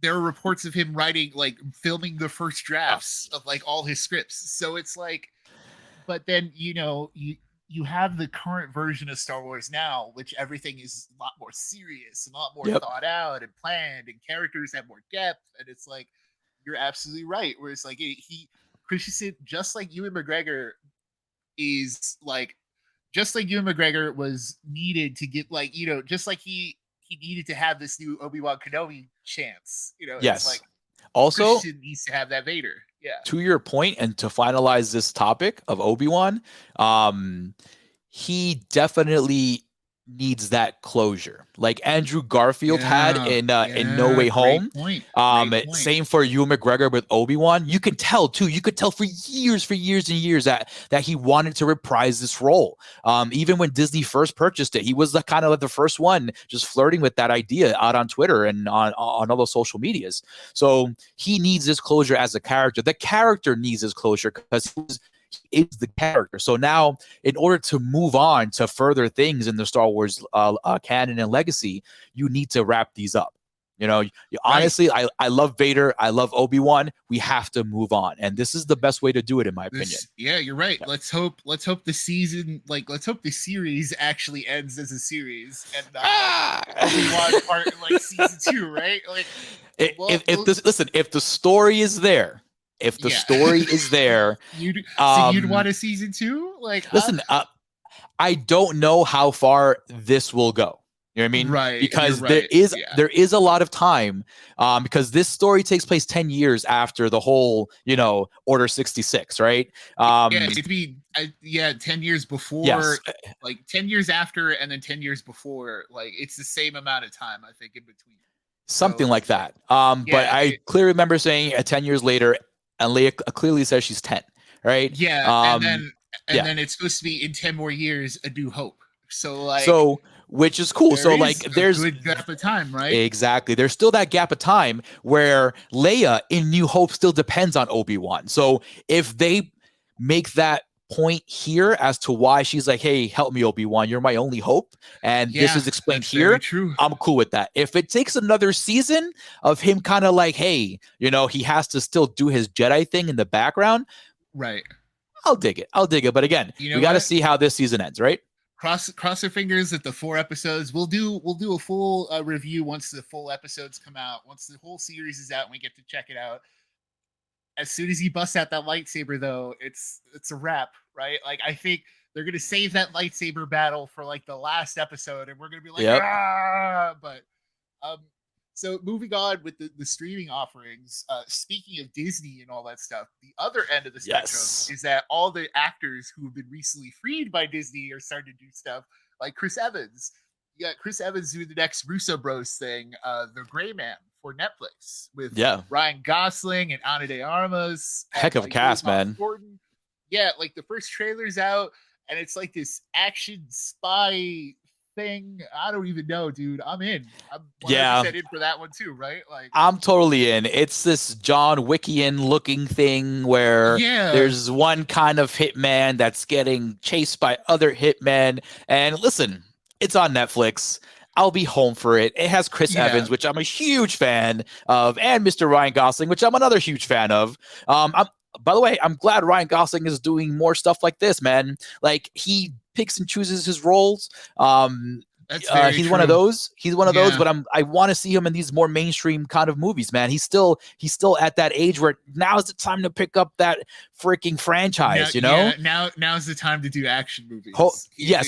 [SPEAKER 2] there are reports of him writing, like filming the first drafts of like all his scripts. So it's like, but then you have the current version of Star Wars now, which everything is a lot more serious, and a lot more
[SPEAKER 1] Yep.
[SPEAKER 2] thought out and planned, and characters have more depth. And it's like you're absolutely right. Where it's like he Christensen, just like Ewan McGregor, is like just like Ewan McGregor was needed to get like just like he needed to have this new Obi-Wan Kenobi chance. It's
[SPEAKER 1] Yes.
[SPEAKER 2] like
[SPEAKER 1] Also,
[SPEAKER 2] Christian needs to have that Vader. Yeah.
[SPEAKER 1] to your point, and to finalize this topic of Obi-Wan, he definitely needs that closure, like Andrew Garfield had in No Way Home.
[SPEAKER 2] Great point.
[SPEAKER 1] Same for Ewan McGregor with Obi-Wan. You can tell too. You could tell for years and years that he wanted to reprise this role. Even when Disney first purchased it, he was kind of like the first one just flirting with that idea out on Twitter and on all those social medias. So he needs this closure as a character. The character needs his closure because he is the character. So now, in order to move on to further things in the Star Wars canon and legacy, you need to wrap these up. Honestly, I love Vader. I love Obi-Wan. We have to move on, and this is the best way to do it, in my opinion.
[SPEAKER 2] Yeah, you're right.
[SPEAKER 1] Yeah.
[SPEAKER 2] Let's hope the season, let's hope the series actually ends as a series and not Obi-Wan part like season 2, right? Like,
[SPEAKER 1] if the story is there. If the story is there,
[SPEAKER 2] you'd want a season 2? Like,
[SPEAKER 1] listen, I don't know how far this will go. You know what I mean?
[SPEAKER 2] Right.
[SPEAKER 1] Because
[SPEAKER 2] You're right. Yeah.
[SPEAKER 1] there is a lot of time, because this story takes place 10 years after the whole, Order 66, right?
[SPEAKER 2] Yeah, it'd be 10 years before,
[SPEAKER 1] Yes,
[SPEAKER 2] like 10 years after, and then 10 years before. Like it's the same amount of time, I think, in between.
[SPEAKER 1] something
[SPEAKER 2] So
[SPEAKER 1] like
[SPEAKER 2] yeah,
[SPEAKER 1] that. But
[SPEAKER 2] yeah,
[SPEAKER 1] I clearly remember saying 10 years later, and Leia clearly says she's 10, right?
[SPEAKER 2] yeah, and
[SPEAKER 1] Yeah.
[SPEAKER 2] then it's supposed to be in 10 more years, A New Hope. So like
[SPEAKER 1] So, which is cool.
[SPEAKER 2] there
[SPEAKER 1] So, like,
[SPEAKER 2] is a
[SPEAKER 1] there's
[SPEAKER 2] good gap of time, right?
[SPEAKER 1] exactly, there's still that gap of time where Leia in New Hope still depends on Obi-Wan. So, if they make that point here as to why she's like, hey, help me, Obi-Wan, you're my only hope, and this
[SPEAKER 2] Yeah,
[SPEAKER 1] is explained
[SPEAKER 2] that's very
[SPEAKER 1] here,
[SPEAKER 2] true.
[SPEAKER 1] I'm cool with that. If it takes another season of him kind of like, hey, he has to still do his Jedi thing in the background,
[SPEAKER 2] Right.
[SPEAKER 1] I'll dig it. But again,
[SPEAKER 2] You know
[SPEAKER 1] we got to
[SPEAKER 2] what?
[SPEAKER 1] see how this season ends, right?
[SPEAKER 2] Cross our fingers that the 4 episodes. We'll do a full review once the full episodes come out. Once the whole series is out, and we get to check it out. As soon as he busts out that lightsaber, though, it's a wrap, right? Like I think they're gonna save that lightsaber battle for like the last episode, and we're gonna be like,
[SPEAKER 1] Yep.
[SPEAKER 2] But um, so moving on with the streaming offerings. Speaking of Disney and all that stuff, the other end of the spectrum is that all the actors who have been recently freed by Disney are starting to do stuff like Chris Evans. You got Chris Evans doing the next Russo Bros thing, The Gray Man for Netflix with Ryan Gosling and Ana de Armas.
[SPEAKER 1] Heck of a cast, man.
[SPEAKER 2] Gordon. Yeah, like the first trailer's out, and it's like this action spy thing. I don't even know, dude. I'm in. I'm 100% in for that one too, right? Like
[SPEAKER 1] I'm totally in. It's this John Wickian looking thing where there's one kind of hitman that's getting chased by other hitmen. And listen, it's on Netflix. I'll be home for it. It has Chris Evans, which I'm a huge fan of, and Mr. Ryan Gosling, which I'm another huge fan of. By the way, I'm glad Ryan Gosling is doing more stuff like this, man. Like he picks and chooses his roles. He's one of those. He's one of those, but I want to see him in these more mainstream kind of movies, man. He's still at that age where now's the time to pick up that freaking franchise,
[SPEAKER 2] now's the time to do action movies.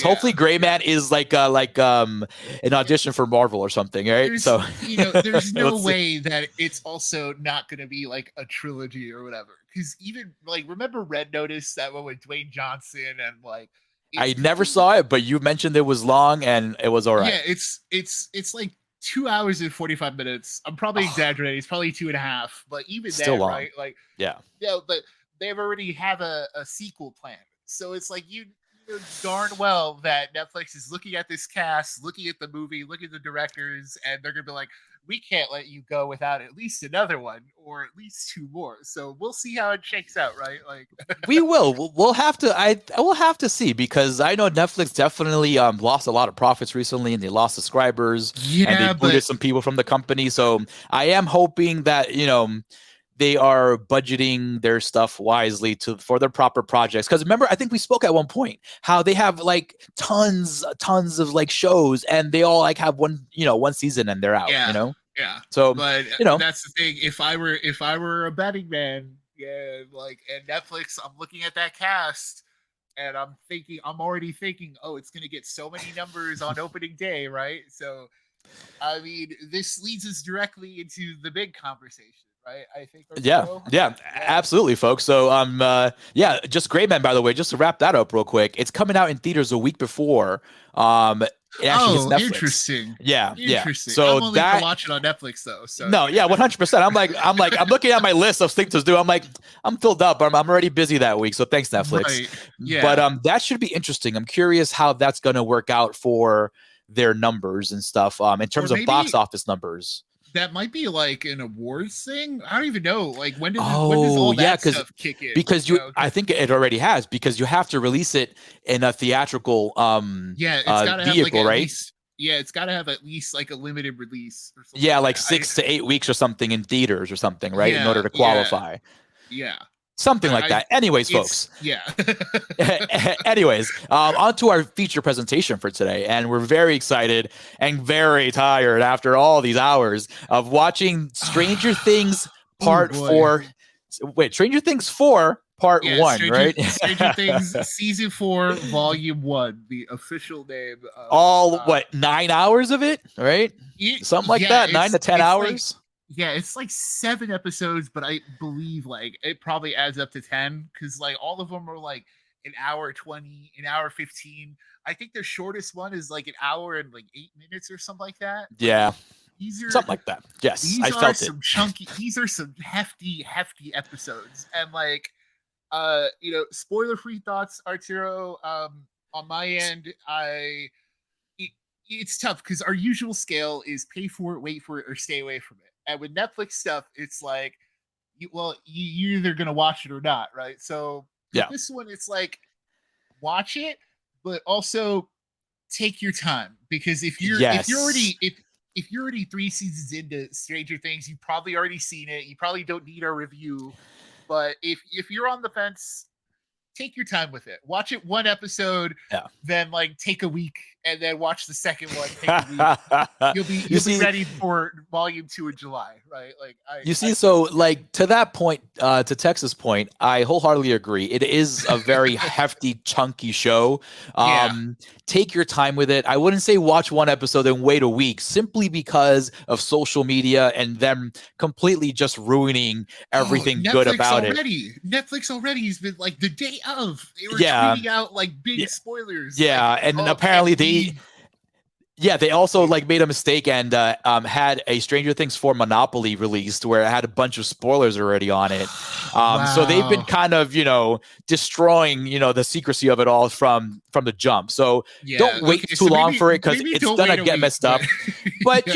[SPEAKER 1] Hopefully Gray Man is like an audition for Marvel or something, right?
[SPEAKER 2] There's no way that it's also not going to be like a trilogy or whatever. Because even like remember Red Notice, that one with Dwayne Johnson and like
[SPEAKER 1] I never saw it, but you mentioned it was long and it was all right.
[SPEAKER 2] Yeah, it's like 2 hours and 45 minutes. I'm probably exaggerating. It's probably 2.5, but even still then, long. Right? Like but they've already have a sequel plan. So it's like you know darn well that Netflix is looking at this cast, looking at the movie, looking at the directors, and they're gonna be like, we can't let you go without at least another one or at least 2 more. So we'll see how it shakes out, right? Like
[SPEAKER 1] we will. We'll have to. I will have to see, because I know Netflix definitely lost a lot of profits recently, and they lost subscribers, and they booted some people from the company. So I am hoping that they are budgeting their stuff wisely for their proper projects. Because remember, I think we spoke at one point how they have like tons of like shows, and they all like have one season and they're out.
[SPEAKER 2] Yeah.
[SPEAKER 1] So
[SPEAKER 2] but that's the thing. If I were a betting man, like and Netflix, I'm looking at that cast and I'm already thinking, oh, it's gonna get so many numbers on opening day, right? So I mean, this leads us directly into the big conversation. Right? I think.
[SPEAKER 1] Yeah, absolutely, folks. So, just Gray Man, by the way, just to wrap that up real quick, it's coming out in theaters a week before. It actually hits Netflix.
[SPEAKER 2] Interesting.
[SPEAKER 1] Yeah.
[SPEAKER 2] So I'm only gonna watch it on Netflix though. So
[SPEAKER 1] 100%. I'm looking at my list of things to do. I'm filled up. I'm already busy that week. So thanks, Netflix.
[SPEAKER 2] Right. Yeah.
[SPEAKER 1] But that should be interesting. I'm curious how that's gonna work out for their numbers and stuff. In terms of box office numbers.
[SPEAKER 2] That might be like an awards thing. I don't even know. Like when does all that stuff kick in?
[SPEAKER 1] Because I think it already has, because you have to release it in a theatrical
[SPEAKER 2] it's gotta
[SPEAKER 1] vehicle,
[SPEAKER 2] have
[SPEAKER 1] right?
[SPEAKER 2] It's got to have at least like a limited release or something.
[SPEAKER 1] Yeah, like 6 to 8 weeks or something in theaters or something, right? In order to qualify.
[SPEAKER 2] Yeah.
[SPEAKER 1] Something like that. Anyways, folks.
[SPEAKER 2] Yeah.
[SPEAKER 1] Anyways, on to our feature presentation for today. And we're very excited and very tired after all these hours of watching Stranger Things Part 4. Wait, Stranger Things 4 Part 1, right?
[SPEAKER 2] Stranger Things Season 4, Volume 1, the official name. Of,
[SPEAKER 1] all 9 hours of it, right? Something like that, 9 to 10 hours.
[SPEAKER 2] It's like 7 episodes, but I believe like it probably adds up to 10 because like all of them are like an hour 20, an hour 15. I think the shortest one is like an hour and like 8 minutes or something like that.
[SPEAKER 1] Yeah.
[SPEAKER 2] These are
[SPEAKER 1] something like that. Yes,
[SPEAKER 2] these
[SPEAKER 1] I
[SPEAKER 2] are
[SPEAKER 1] felt
[SPEAKER 2] some
[SPEAKER 1] it.
[SPEAKER 2] chunky. These are some hefty episodes, and like, spoiler free thoughts, Arturo. On my end, it's tough because our usual scale is pay for it, wait for it, or stay away from it. And with Netflix stuff, it's like, you're either gonna watch it or not, right? So with this one, it's like watch it, but also take your time because if you're already 3 seasons into Stranger Things, you've probably already seen it. You probably don't need our review, but if you're on the fence, take your time with it. Watch it 1 episode, then like take a week, and then watch the second one. Take a week. You'll be ready for volume 2 in July, right? Like
[SPEAKER 1] to that point, to Texas' point, I wholeheartedly agree. It is a very hefty, chunky show. Take your time with it. I wouldn't say watch 1 episode and wait a week, simply because of social media and them completely just ruining everything good about it.
[SPEAKER 2] Netflix already has been like the day of. They were tweeting out like big spoilers.
[SPEAKER 1] Yeah,
[SPEAKER 2] like,
[SPEAKER 1] and apparently they also like made a mistake and had a Stranger Things 4 Monopoly released where it had a bunch of spoilers already on it. So they've been kind of, destroying, the secrecy of it all from the jump. So don't wait too long for it because it's gonna get messed up. But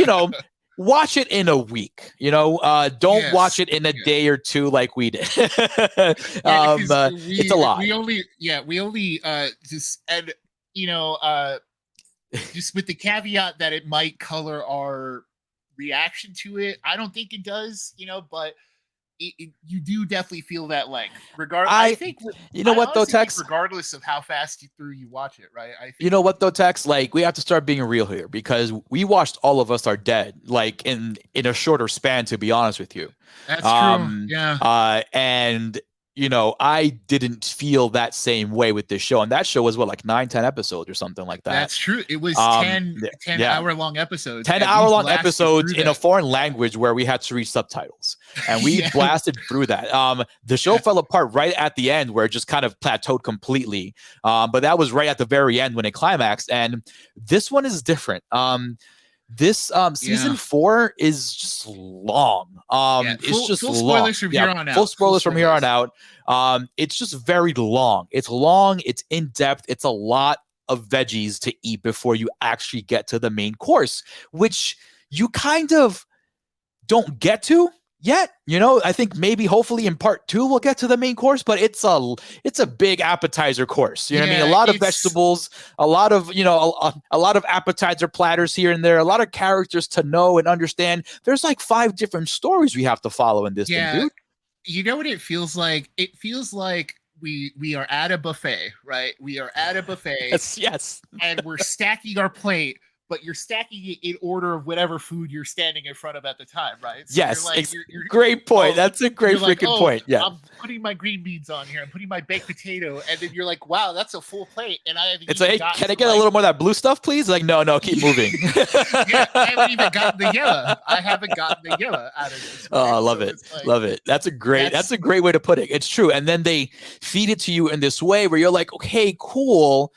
[SPEAKER 1] watch it in a week. Don't watch it in a day or 2 like we did. It's a lot.
[SPEAKER 2] We only just and just with the caveat that it might color our reaction to it. I don't think it does, but you do definitely feel that length. I think
[SPEAKER 1] Tex?
[SPEAKER 2] Regardless of how fast you watch it, right? I think,
[SPEAKER 1] you know what though, Tex? Like we have to start being real here because we watched All of Us Are Dead like in a shorter span. To be honest with you,
[SPEAKER 2] that's true. Yeah,
[SPEAKER 1] and I didn't feel that same way with this show. And that show was like 9-10 episodes or something like that.
[SPEAKER 2] That's true. It was 10 hour-long episodes.
[SPEAKER 1] 10 hour-long episodes in a foreign language where we had to read subtitles. And we blasted through that. The show fell apart right at the end where it just kind of plateaued completely. But that was right at the very end when it climaxed. And this one is different. This season 4 is just long. It's just
[SPEAKER 2] full
[SPEAKER 1] long.
[SPEAKER 2] Spoilers from here on out.
[SPEAKER 1] Full spoilers from here on out. It's just very long. It's long. It's in depth. It's a lot of veggies to eat before you actually get to the main course, which you kind of don't get to yet. I think maybe hopefully in part 2 we'll get to the main course, but it's a big appetizer course. You know what I mean? A lot of vegetables, a lot of a lot of appetizer platters here and there, a lot of characters to know and understand. There's like 5 different stories we have to follow in this thing, dude.
[SPEAKER 2] You know what it feels like? It feels like we are at a buffet, right? We are at a buffet.
[SPEAKER 1] Yes.
[SPEAKER 2] And we're stacking our plate, but you're stacking it in order of whatever food you're standing in front of at the time, right? So
[SPEAKER 1] yes, you're great point. That's a great freaking point. Yeah,
[SPEAKER 2] I'm putting my green beans on here. I'm putting my baked potato, and then you're like, "Wow, that's a full plate." And I haven't.
[SPEAKER 1] It's like, hey, can I get a little more of that blue stuff, please? Like, no, keep moving.
[SPEAKER 2] I haven't even gotten the yellow. I haven't gotten the yellow out of this. Right?
[SPEAKER 1] Oh, I love it. Love it. That's a great way to put it. It's true. And then they feed it to you in this way where you're like, okay, cool.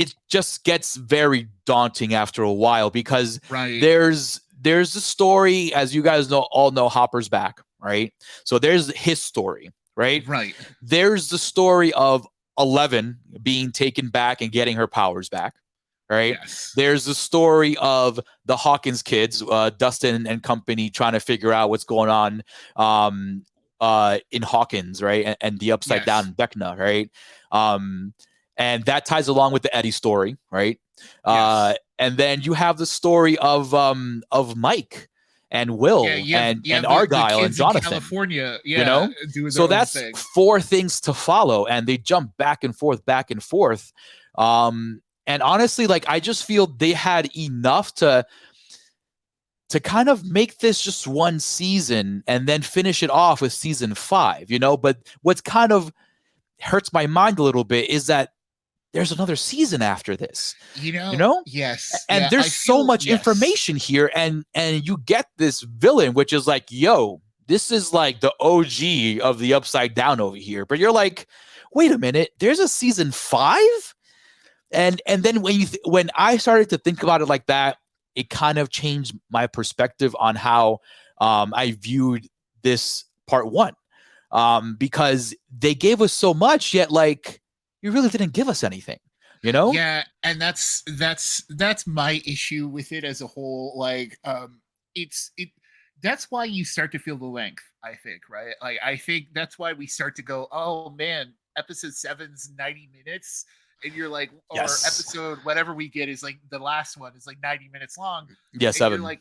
[SPEAKER 1] It just gets very daunting after a while because there's a story, as you guys all know, Hopper's back, right? So there's his story, right?
[SPEAKER 2] Right.
[SPEAKER 1] There's the story of 11 being taken back and getting her powers back, right?
[SPEAKER 2] Yes.
[SPEAKER 1] There's the story of the Hawkins kids, Dustin and company, trying to figure out what's going on in Hawkins, right? And the upside down Vecna, right? And that ties along with the Eddie story, right? And then you have the story of Mike and Will and Argyle and Jonathan.
[SPEAKER 2] California,
[SPEAKER 1] so that's 4 things to follow, and they jump back and forth. And honestly, like I just feel they had enough to to kind of make this just one season and then finish it off with season 5, but what's kind of hurts my mind a little bit is that there's another season after this,
[SPEAKER 2] Yes.
[SPEAKER 1] and
[SPEAKER 2] Yeah,
[SPEAKER 1] there's so much information here, and you get this villain, which is like, yo, this is like the OG of the Upside Down over here, but you're like, wait a minute, there's a season 5. And then when I started to think about it like that, it kind of changed my perspective on how I viewed this part 1, because they gave us so much, yet like you really didn't give us anything,
[SPEAKER 2] Yeah, and that's my issue with it as a whole. Like, that's why you start to feel the length, I think, right? Like, I think that's why we start to go, oh man, episode 7's 90 minutes. And you're like, or episode whatever we get is like the last one is like 90 minutes long.
[SPEAKER 1] Yeah, 7.
[SPEAKER 2] You're like,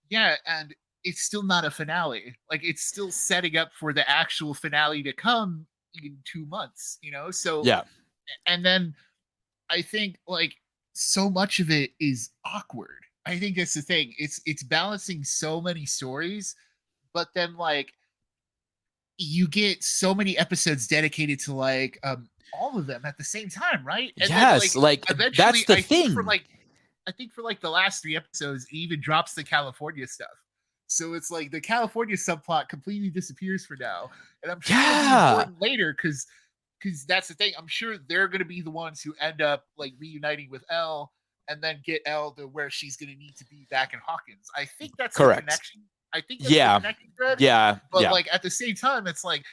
[SPEAKER 2] yeah, and it's still not a finale. Like, it's still setting up for the actual finale to come in 2 months, So
[SPEAKER 1] yeah,
[SPEAKER 2] and then I think like so much of it is awkward. I think that's the thing. It's balancing so many stories, but then like you get so many episodes dedicated to like all of them at the same time, right? And
[SPEAKER 1] yes,
[SPEAKER 2] then,
[SPEAKER 1] like that's the thing.
[SPEAKER 2] I think for like the last 3 episodes, it even drops the California stuff. So it's like the California subplot completely disappears for now, and I'm sure it'll be important later because that's the thing. I'm sure they're going to be the ones who end up like reuniting with Elle and then get Elle to where she's going to need to be back in Hawkins. I think that's
[SPEAKER 1] correct.
[SPEAKER 2] The connection. I think that's the connecting thread.
[SPEAKER 1] Yeah,
[SPEAKER 2] but like at the same time, it's like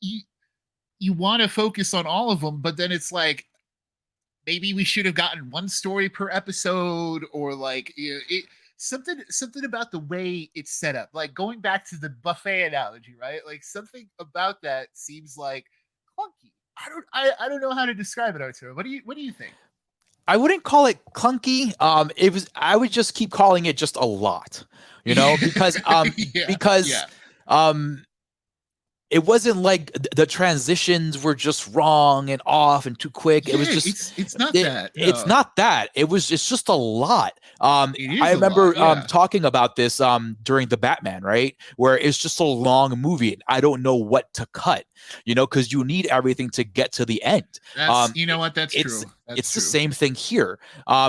[SPEAKER 2] you want to focus on all of them, but then it's like maybe we should have gotten one story per episode, or like something about the way it's set up. Like going back to the buffet analogy, right? Like something about that seems like clunky. I don't know how to describe it, Arturo. What do you think?
[SPEAKER 1] I wouldn't call it clunky. I would just keep calling it just a lot, because it wasn't like the transitions were just wrong and off and too quick. It was just
[SPEAKER 2] it's not that. No.
[SPEAKER 1] It's not that. It's just a lot. I remember talking about this during the Batman, right? Where it's just a long movie. I don't know what to cut, because you need everything to get to the end.
[SPEAKER 2] That's, you know what? That's true.
[SPEAKER 1] It's true. The same thing here.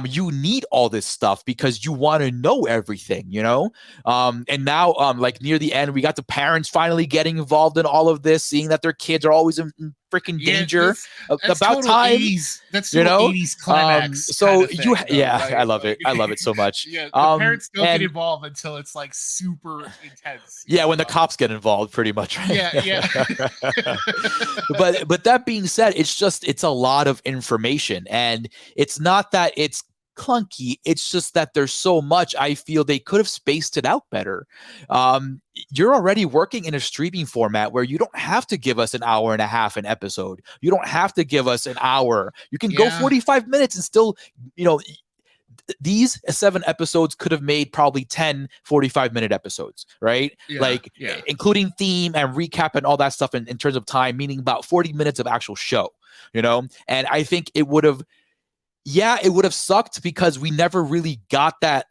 [SPEAKER 1] You need all this stuff because you want to know everything, and now like near the end, we got the parents finally getting involved in all of this, seeing that their kids are always in freaking danger.
[SPEAKER 2] That's
[SPEAKER 1] about time.
[SPEAKER 2] 80s, that's 80s climax.
[SPEAKER 1] So
[SPEAKER 2] thing,
[SPEAKER 1] right? I love it. I love it so much.
[SPEAKER 2] The parents don't get involved until it's like super intense.
[SPEAKER 1] Yeah, when the cops get involved, pretty much. Right?
[SPEAKER 2] Yeah.
[SPEAKER 1] But that being said, it's a lot of information, and it's not that it's clunky. It's just that there's so much. I feel they could have spaced it out better. You're already working in a streaming format where you don't have to give us an hour and a half an episode. You don't have to give us an hour. You can go 45 minutes and still, these 7 episodes could have made probably 10 45-minute episodes, right? Including theme and recap and all that stuff in terms of time, meaning about 40 minutes of actual show, and I think it would have sucked because we never really got that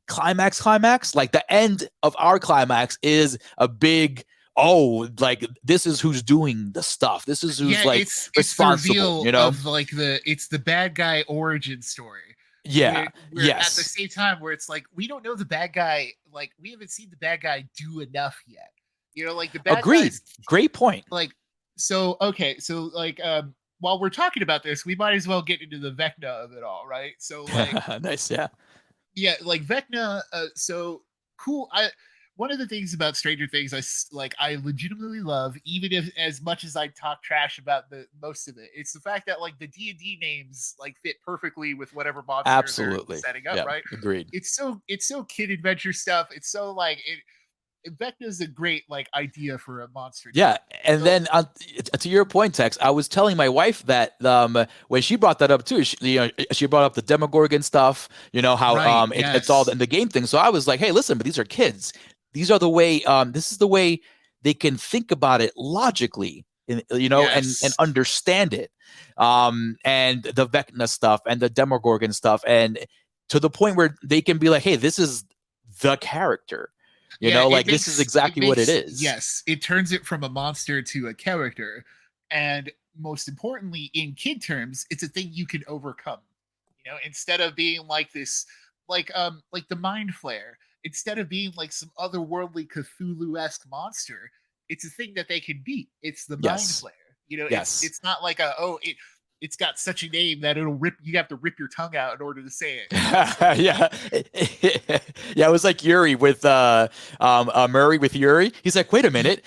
[SPEAKER 1] climax. Like the end of our climax is a big, like this is who's doing the stuff. This is who's it's responsible,
[SPEAKER 2] of like it's the bad guy origin story.
[SPEAKER 1] Yeah.
[SPEAKER 2] We're at the same time where it's like we don't know the bad guy, like we haven't seen the bad guy do enough yet. Like the bad
[SPEAKER 1] Agreed. Great point.
[SPEAKER 2] Like so like while we're talking about this, we might as well get into the Vecna of it all, right? So like
[SPEAKER 1] nice,
[SPEAKER 2] yeah, like Vecna. So cool. One of the things about Stranger Things I legitimately love, even if as much as I talk trash about the most of it, it's the fact that like the D&D names like fit perfectly with whatever monster they're setting up, right?
[SPEAKER 1] Agreed.
[SPEAKER 2] It's so kid adventure stuff. It's so like Vecna is a great like idea for a monster.
[SPEAKER 1] Yeah, and then to your point, Tex, I was telling my wife that when she brought that up too, she brought up the Demogorgon stuff. How it's all in the game thing. So I was like, hey, listen, but these are kids. These are the way. This is the way they can think about it logically, and understand it. And the Vecna stuff and the Demogorgon stuff, and to the point where they can be like, hey, this is the character.
[SPEAKER 2] Yeah,
[SPEAKER 1] Like this is exactly what it is.
[SPEAKER 2] yes, it turns it from a monster to a character. And most importantly, in kid terms, it's a thing you can overcome. Instead of being like this, like the mind flare, instead of being like some otherworldly Cthulhu-esque monster, it's a thing that they can beat. It's the mind
[SPEAKER 1] Yes.
[SPEAKER 2] flare.
[SPEAKER 1] Yes.
[SPEAKER 2] It's not like it's got such a name that you have to rip your tongue out in order to say it.
[SPEAKER 1] Yeah. Yeah, it was like Yuri with Murray with Yuri. He's like, wait a minute.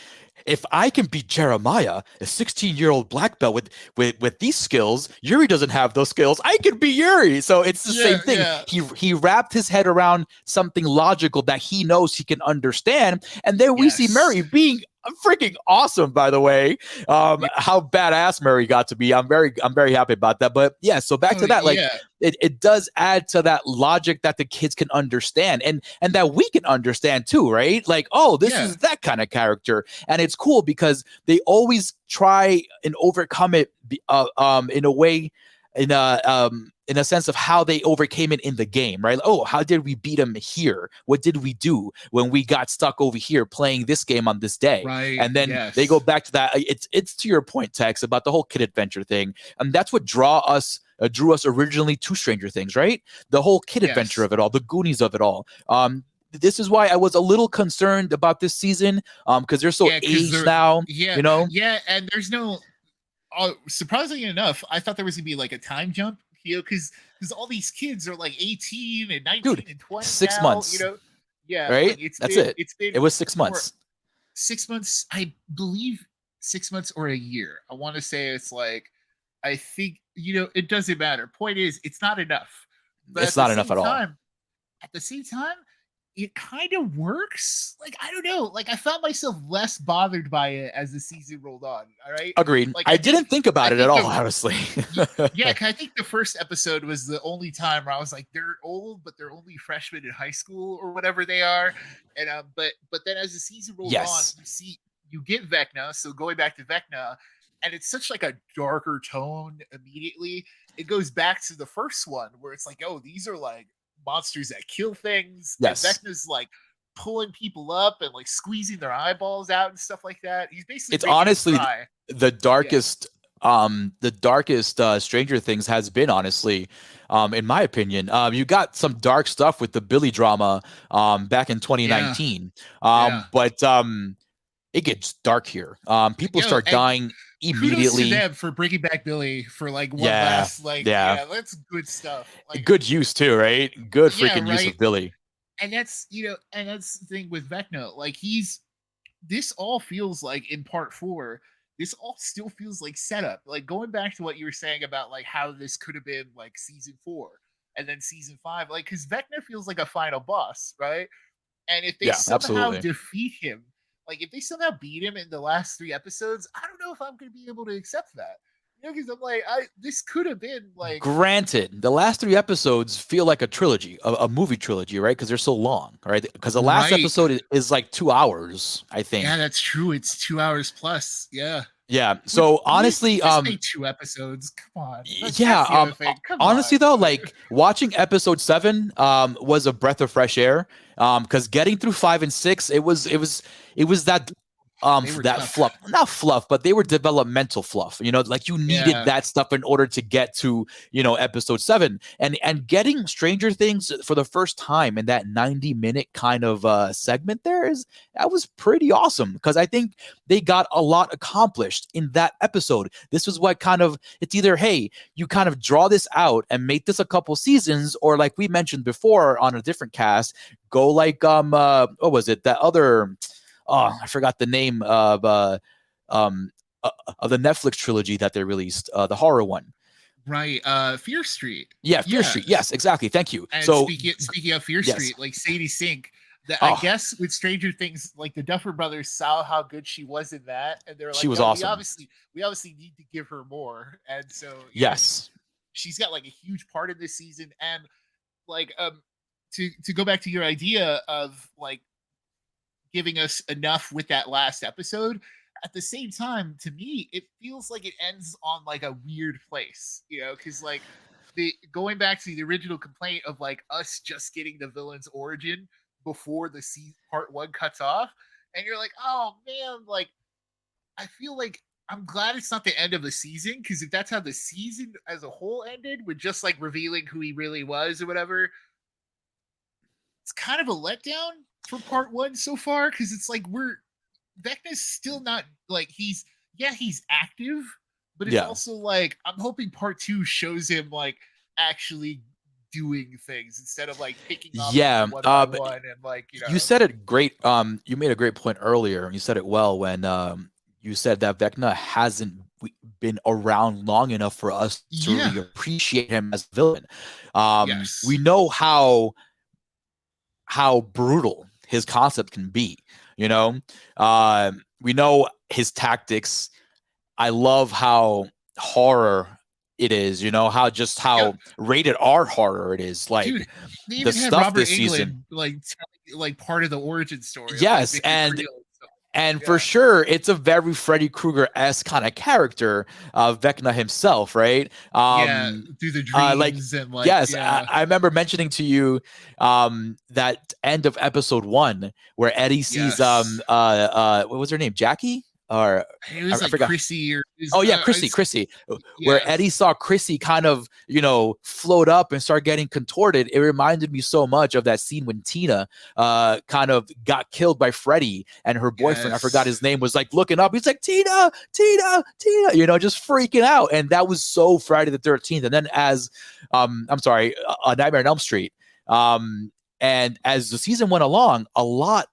[SPEAKER 1] If I can beat Jeremiah, a 16-year-old black belt with these skills, Yuri doesn't have those skills. I can beat Yuri. So it's the same thing.
[SPEAKER 2] Yeah.
[SPEAKER 1] He wrapped his head around something logical that he knows he can understand. And then we see Murray being freaking awesome, by the way. How badass Murray got to be. I'm very happy about that. But yeah, so back to that, like it does add to that logic that the kids can understand and that we can understand too, right? Like, oh, this is that kind of character. And it's cool because they always try and overcome it in a way, in a sense of how they overcame it in the game, right? Oh, how did we beat him here? What did we do when we got stuck over here playing this game on this day?
[SPEAKER 2] Right.
[SPEAKER 1] And then they go back to that. It's to your point, Tex, about the whole kid adventure thing. And that's what drew us originally to Stranger Things, right? The whole kid adventure of it all, the Goonies of it all. This is why I was a little concerned about this season, because they're so aged now.
[SPEAKER 2] Yeah, and there's no. Surprisingly enough, I thought there was gonna be like a time jump, because all these kids are like 18 and 19 and 20
[SPEAKER 1] 6
[SPEAKER 2] now,
[SPEAKER 1] months, right?
[SPEAKER 2] Like
[SPEAKER 1] That's
[SPEAKER 2] it.
[SPEAKER 1] It was 6 months.
[SPEAKER 2] 6 months, I believe, 6 months or a year. I want to say it's like, I think it doesn't matter. Point is, it's not enough.
[SPEAKER 1] But it's not enough at all.
[SPEAKER 2] At the same time, it kind of works. Like, I don't know. Like, I found myself less bothered by it as the season rolled on. All right.
[SPEAKER 1] Agreed.
[SPEAKER 2] Like,
[SPEAKER 1] I didn't think about it at all, honestly.
[SPEAKER 2] Yeah, I think the first episode was the only time where I was like, they're old, but they're only freshmen in high school or whatever they are. And but then as the season rolls on, you get Vecna. So going back to Vecna, and it's such like a darker tone immediately. It goes back to the first one where it's like, oh, these are like monsters that kill things.
[SPEAKER 1] Yes.
[SPEAKER 2] And Vecna's like pulling people up and like squeezing their eyeballs out and stuff like that. He's basically,
[SPEAKER 1] it's honestly the darkest Stranger Things has been, honestly, in my opinion. You got some dark stuff with the Billy drama back in 2019. But it gets dark here. People start dying immediately.
[SPEAKER 2] Kudos to them for bringing back Billy for like one last, like, that's good stuff. Like,
[SPEAKER 1] good use too, right? Good freaking use of Billy.
[SPEAKER 2] And that's the thing with Vecna. Like, this all feels like in part 4, this all still feels like setup. Like, going back to what you were saying about like how this could have been like season 4 and then season 5, like, because Vecna feels like a final boss, right? And if they somehow defeat him, like, if they somehow beat him in the last 3 episodes, I don't know if I'm going to be able to accept that. Because I'm like, this could have been like.
[SPEAKER 1] Granted, the last 3 episodes feel like a trilogy, a movie trilogy, right? Because they're so long, right? Because the last episode is like 2 hours, I think.
[SPEAKER 2] Yeah, that's true. It's 2 hours plus. Yeah.
[SPEAKER 1] Yeah. So honestly,
[SPEAKER 2] 2 episodes. Come on.
[SPEAKER 1] Honestly though, like, watching episode 7 was a breath of fresh air. Because getting through 5 and 6, it was that that fluff, not fluff, but they were developmental fluff, like you needed that stuff in order to get to, episode 7, and getting Stranger Things for the first time in that 90-minute kind of segment that was pretty awesome, because I think they got a lot accomplished in that episode. This was what it's either, hey, you kind of draw this out and make this a couple seasons, or like we mentioned before on a different cast, go like what was it, that other I forgot the name of the Netflix trilogy that they released, the horror one.
[SPEAKER 2] Right. Fear Street.
[SPEAKER 1] Yeah, Fear Street. Yes, exactly. Thank you.
[SPEAKER 2] And so speaking of Fear Street, like Sadie Sink, I guess with Stranger Things, like the Duffer Brothers saw how good she was in that, and they're like,
[SPEAKER 1] she was awesome.
[SPEAKER 2] We obviously need to give her more. And so she's got like a huge part in this season. And like to go back to your idea of like giving us enough with that last episode, at the same time, to me, it feels like it ends on like a weird place, because like going back to the original complaint of like us just getting the villain's origin, before the part 1 cuts off, and you're like, oh man, like I feel like I'm glad it's not the end of the season, because if that's how the season as a whole ended, with just like revealing who he really was or whatever, it's kind of a letdown for part 1 so far, because it's like Vecna's still not like he's active, but it's also like I'm hoping part 2 shows him like actually doing things instead of like picking off one by one, and like
[SPEAKER 1] you said it great. You made a great point earlier, and you said it well when you said that Vecna hasn't been around long enough for us to really appreciate him as a villain. We know how brutal his concept can be. You know, we know his tactics. I love how horror it is. You know how rated R horror it is. Like,
[SPEAKER 2] dude, they even had Robert this season, like part of the origin story.
[SPEAKER 1] Yes,
[SPEAKER 2] of,
[SPEAKER 1] like, and for sure, it's a very Freddy Krueger-esque kind of character, Vecna himself, right?
[SPEAKER 2] Through the dreams and like,
[SPEAKER 1] yes, I remember mentioning to you that end of episode 1 where Eddie sees what was her name, Jackie? Or
[SPEAKER 2] it was like Chrissy, or
[SPEAKER 1] Chrissy, where Eddie saw Chrissy kind of, float up and start getting contorted. It reminded me so much of that scene when Tina kind of got killed by Freddy, and her boyfriend, I forgot his name, was like looking up. He's like, Tina, just freaking out. And that was so Friday the 13th. And then as Nightmare on Elm Street. And as the season went along, a lot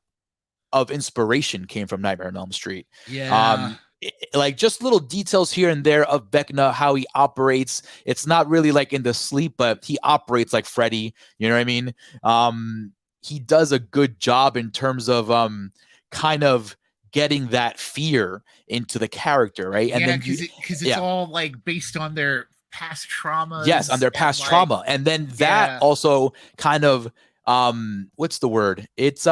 [SPEAKER 1] of inspiration came from Nightmare on Elm Street. Like just little details here and there of Vecna, how he operates. It's not really like in the sleep, but he operates like Freddy. You know what I mean? He does a good job in terms of kind of getting that fear into the character, right? And then
[SPEAKER 2] because it's all like based on their past trauma.
[SPEAKER 1] Yes, on their past trauma, and then that also kind of what's the word? It's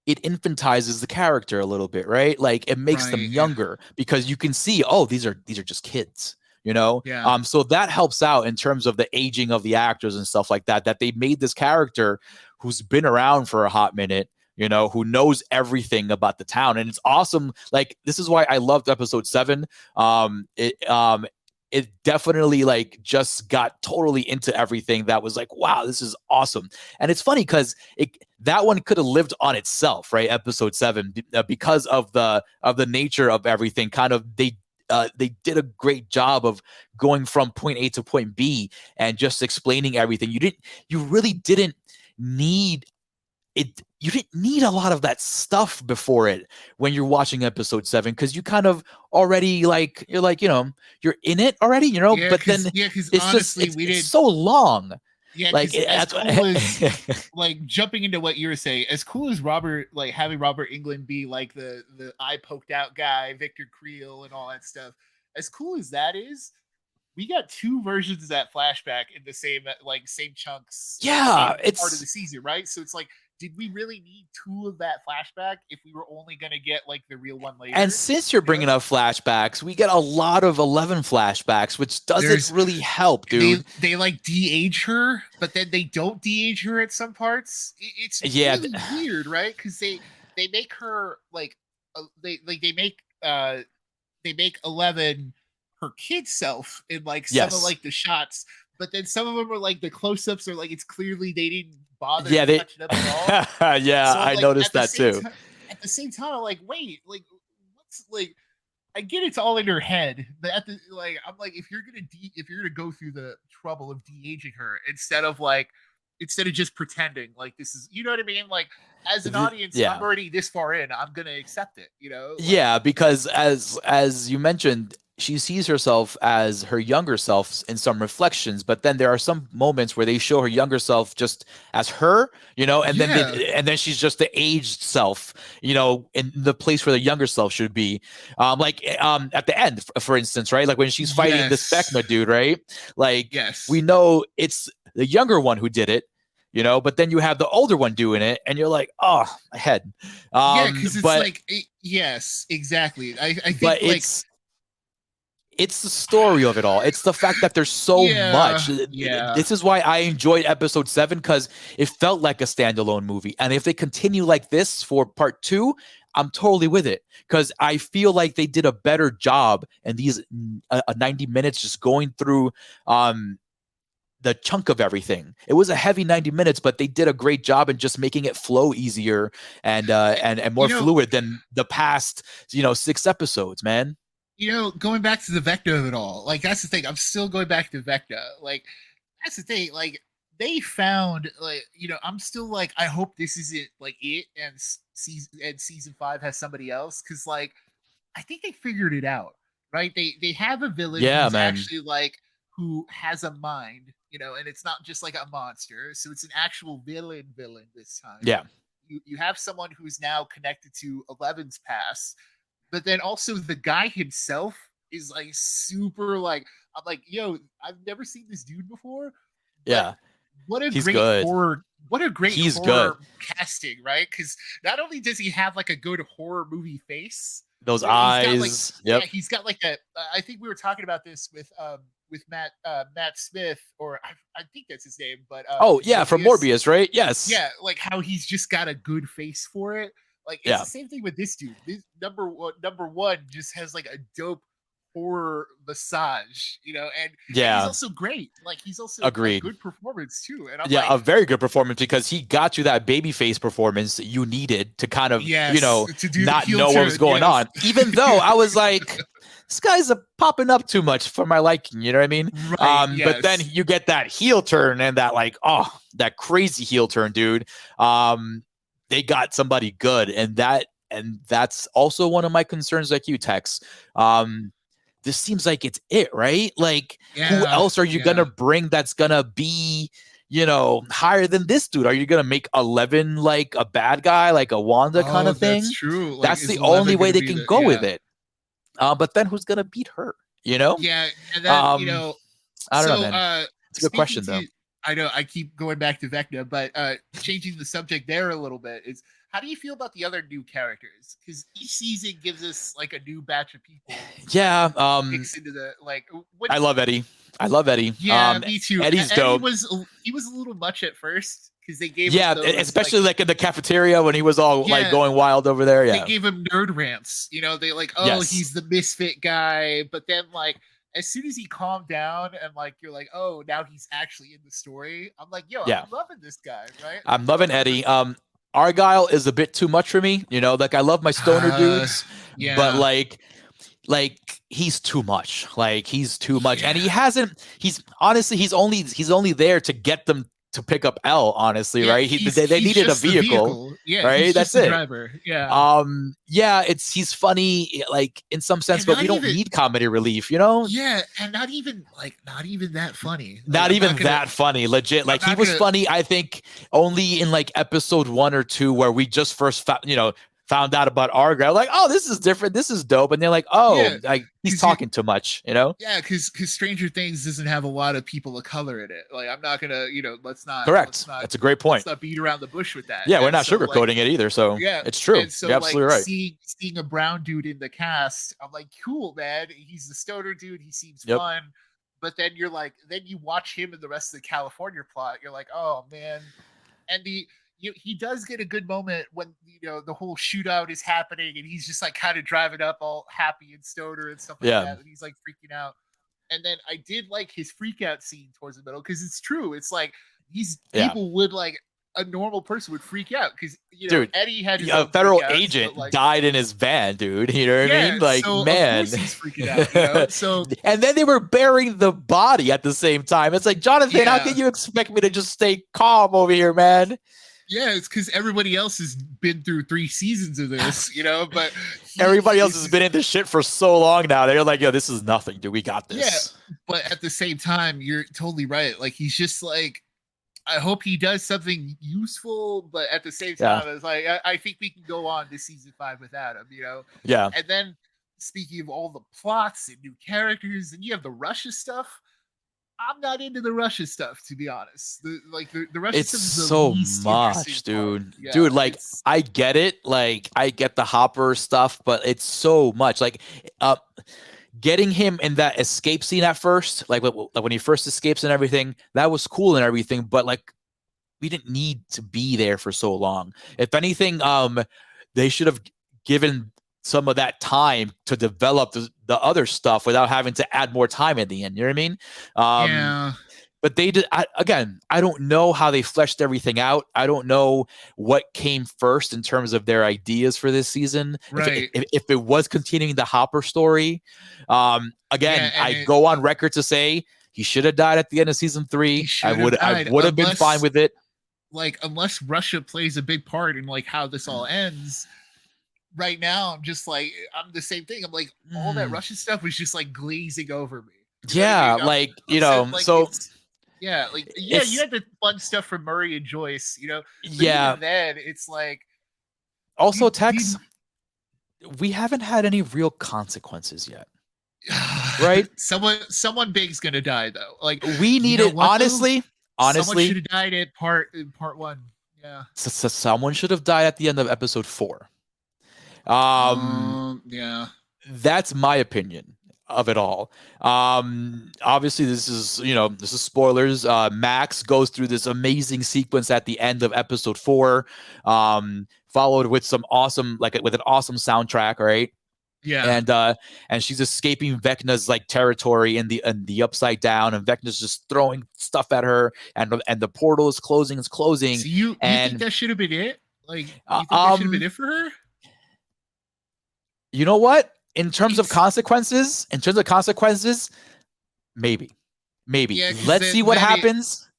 [SPEAKER 1] it infantizes the character a little bit, right? Like it makes them younger because you can see, oh, these are just kids, so that helps out in terms of the aging of the actors and stuff like that, that they made this character who's been around for a hot minute, who knows everything about the town. And it's awesome. Like, this is why I loved episode 7. It definitely like just got totally into everything. That was like, wow, this is awesome. And it's funny because that one could have lived on itself, right? Episode 7, because of the nature of everything. Kind of they did a great job of going from point A to point B and just explaining everything. You really didn't need it. You didn't need a lot of that stuff before it when you're watching episode 7, because you kind of already you're in it already, but then it's honestly, it's so long.
[SPEAKER 2] Like, as cool as like jumping into what you were saying, as cool as having Robert Englund be like the eye poked out guy, Victor Creel and all that stuff, as cool as that is, we got 2 versions of that flashback in the same chunks.
[SPEAKER 1] It's
[SPEAKER 2] part of the season, right? So it's like, did we really need 2 of that flashback if we were only going to get like the real one later?
[SPEAKER 1] And since you're bringing up flashbacks, we get a lot of 11 flashbacks, which doesn't really help, dude.
[SPEAKER 2] They like de-age her, but then they don't de-age her at some parts. It's really weird, right? Because they make her like they make 11 her kid self in like some of like the shots, but then some of them are like the close-ups are like it's clearly they didn't bother to touch it up at all.
[SPEAKER 1] So, I noticed that too.
[SPEAKER 2] At the same time, I'm like, wait, like what's like? I get it's all in her head, but I'm like, if you're gonna go through the trouble of de-aging her instead of just pretending like this is, you know what I mean? Like, as an audience, I'm already this far in, I'm gonna accept it,
[SPEAKER 1] because as you mentioned, she sees herself as her younger self in some reflections, but then there are some moments where they show her younger self just as her, and then she's just the aged self, in the place where the younger self should be. At the end, for instance, right? Like when she's fighting this Vecna dude, right? Like, we know it's the younger one who did it, but then you have the older one doing it, and you're like, oh, my head.
[SPEAKER 2] Because it's yes, exactly. I think, but
[SPEAKER 1] It's the story of it all. It's the fact that there's so much.
[SPEAKER 2] Yeah.
[SPEAKER 1] This is why I enjoyed episode 7, because it felt like a standalone movie. And if they continue like this for part 2, I'm totally with it, because I feel like they did a better job in these 90 minutes just going through the chunk of everything. It was a heavy 90 minutes, but they did a great job in just making it flow easier and more fluid than the past 6 episodes, man.
[SPEAKER 2] Going back to the Vecna of it all, like that's the thing. I'm still going back to Vecna. Like that's the thing. Like they found, like I'm still like, I hope this isn't like it, and season 5 has somebody else, because like I think they figured it out, right? They have a villain who's actually like, who has a mind, and it's not just like a monster. So it's an actual villain this time.
[SPEAKER 1] Yeah.
[SPEAKER 2] You have someone who's now connected to Eleven's past, but then also the guy himself is like super like, I'm like, yo, I've never seen this dude before.
[SPEAKER 1] Yeah.
[SPEAKER 2] What a
[SPEAKER 1] He's
[SPEAKER 2] great
[SPEAKER 1] good.
[SPEAKER 2] horror! What a great
[SPEAKER 1] He's
[SPEAKER 2] horror
[SPEAKER 1] good.
[SPEAKER 2] casting, right? Because not only does he have like a good horror movie face,
[SPEAKER 1] those eyes.
[SPEAKER 2] Like, he's got like a. I think we were talking about this with Matt Smith, or I think that's his name. But
[SPEAKER 1] Morbius. From Morbius, right? Yes.
[SPEAKER 2] Yeah, like how he's just got a good face for it. Like it's the same thing with this dude. This number one just has like a dope horror massage, and he's also great. Like he's also a good performance too. And I'm
[SPEAKER 1] a very good performance, because he got you that baby face performance you needed to kind of not know what was going on. Even though I was like, this guy's popping up too much for my liking, you know what I mean?
[SPEAKER 2] Right,
[SPEAKER 1] But then you get that heel turn, and that like, that crazy heel turn, dude. They got somebody good, and that's also one of my concerns, like you, Tex. This seems like it's it, right? Like, who else are you gonna bring that's gonna be, higher than this dude? Are you gonna make 11 like a bad guy, like a Wanda kind of thing?
[SPEAKER 2] That's true. Like,
[SPEAKER 1] that's the only way they can go with it. But then who's gonna beat her?
[SPEAKER 2] Yeah, and then
[SPEAKER 1] I don't know, man. It's a good question, though.
[SPEAKER 2] I know I keep going back to Vecna, but changing the subject there a little bit is, how do you feel about the other new characters? Because each season gives us like a new batch of people.
[SPEAKER 1] Yeah.
[SPEAKER 2] Mix into the like.
[SPEAKER 1] I love Eddie.
[SPEAKER 2] Yeah, me too.
[SPEAKER 1] Eddie's dope.
[SPEAKER 2] He was a little much at first, because they gave
[SPEAKER 1] him especially like in the cafeteria when he was all like going wild over there. Yeah,
[SPEAKER 2] they gave him nerd rants. They like, he's the misfit guy, but then like, as soon as he calmed down and like, you're like, oh, now he's actually in the story. I'm like, yo, I'm loving this guy, right?
[SPEAKER 1] I'm loving Eddie. Argyle is a bit too much for me. Like, I love my stoner dudes, but like he's too much. Like, he's too much, and he's only there to get them to pick up L, honestly, right? They needed a vehicle.
[SPEAKER 2] Yeah,
[SPEAKER 1] right. That's it.
[SPEAKER 2] Driver. Yeah.
[SPEAKER 1] He's funny, like in some sense, but we don't need comedy relief,
[SPEAKER 2] Yeah, and not even that funny.
[SPEAKER 1] Not even that funny, legit. Like, he was funny, I think, only in like episode 1 or 2, where we just first found out about Argyle, like, oh, this is different, this is dope, and they're like, like, he's talking too much,
[SPEAKER 2] Yeah, because Stranger Things doesn't have a lot of people of color in it. Like, I'm not gonna, let's not.
[SPEAKER 1] Correct. That's a great point.
[SPEAKER 2] Let's not beat around the bush with that.
[SPEAKER 1] Yeah, we're not sugarcoating it either, so it's true.
[SPEAKER 2] And so,
[SPEAKER 1] you're absolutely right.
[SPEAKER 2] Seeing a brown dude in the cast, I'm like, cool, man. He's the stoner dude. He seems fun. But then you're like, then you watch him in the rest of the California plot. You're like, oh man, and he does get a good moment when the whole shootout is happening, and he's just like kind of driving up all happy and stoner and stuff like that, and he's like freaking out. And then I did like his freak out scene towards the middle, because it's true. It's like these people would, like, a normal person would freak out, because
[SPEAKER 1] dude,
[SPEAKER 2] Eddie had his
[SPEAKER 1] a federal agent died in his van, dude. You know what I mean? Like,
[SPEAKER 2] so
[SPEAKER 1] man,
[SPEAKER 2] of course he's freaking out. So
[SPEAKER 1] and then they were burying the body at the same time. It's like, Jonathan, how can you expect me to just stay calm over here, man?
[SPEAKER 2] Yeah, it's because everybody else has been through 3 seasons of this, but
[SPEAKER 1] everybody else has been in this shit for so long now. They're like, yo, this is nothing, dude. We got this.
[SPEAKER 2] Yeah, but at the same time, you're totally right. Like, he's just like, I hope he does something useful, but at the same time, it's like, I think we can go on to season 5 without him,
[SPEAKER 1] Yeah.
[SPEAKER 2] And then, speaking of all the plots and new characters, and you have the Russia stuff. I'm not into the Russia stuff, to be honest. The Russia stuff is
[SPEAKER 1] so much, dude. Yeah, dude, like, I get it. Like, I get the Hopper stuff, but it's so much. Like, getting him in that escape scene at first, like when he first escapes and everything, that was cool and everything, but like we didn't need to be there for so long. If anything, they should have given some of that time to develop the other stuff without having to add more time at the end. You know what I mean?
[SPEAKER 2] Yeah.
[SPEAKER 1] But they did, again, I don't know how they fleshed everything out. I don't know what came first in terms of their ideas for this season.
[SPEAKER 2] Right.
[SPEAKER 1] If it was continuing the Hopper story. Again,
[SPEAKER 2] Yeah,
[SPEAKER 1] I go on record to say he should have died at the end of season 3. I would have been fine with it.
[SPEAKER 2] Like, unless Russia plays a big part in like how this all ends. Right now, I'm just like, I'm the same thing. I'm like, all that Russian stuff was just like glazing over me.
[SPEAKER 1] Yeah, like, you know,
[SPEAKER 2] like,
[SPEAKER 1] so
[SPEAKER 2] yeah, like, yeah, you had the fun stuff from Murray and Joyce, you know. But
[SPEAKER 1] yeah.
[SPEAKER 2] even then, it's like,
[SPEAKER 1] also, Tex, we haven't had any real consequences yet, right?
[SPEAKER 2] Someone big's gonna die though. Like,
[SPEAKER 1] we need it, honestly.
[SPEAKER 2] Someone should have died in part 1. Yeah.
[SPEAKER 1] So someone should have died at the end of episode 4.
[SPEAKER 2] Yeah.
[SPEAKER 1] That's my opinion of it all. Obviously this is spoilers. Max goes through this amazing sequence at the end of episode 4, followed with some awesome, with an awesome soundtrack, right?
[SPEAKER 2] Yeah.
[SPEAKER 1] And she's escaping Vecna's like territory in the Upside Down, and Vecna's just throwing stuff at her, and the portal is closing.
[SPEAKER 2] So you think that should have been it? Like, you think that should have been it for her?
[SPEAKER 1] You know what? In terms of consequences, maybe.
[SPEAKER 2] Yeah,
[SPEAKER 1] let's see what happens.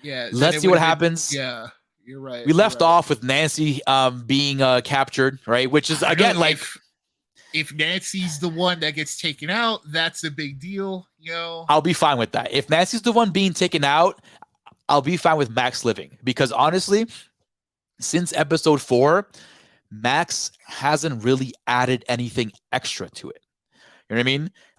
[SPEAKER 1] Let's see what happens.
[SPEAKER 2] Yeah, you're right.
[SPEAKER 1] We left off with Nancy being captured, right? Which is, again, like,
[SPEAKER 2] if Nancy's the one that gets taken out, that's a big deal, you know.
[SPEAKER 1] I'll be fine with that. If Nancy's the one being taken out, I'll be fine with Max living, because honestly, since episode 4, Max hasn't really added anything extra to it. You know what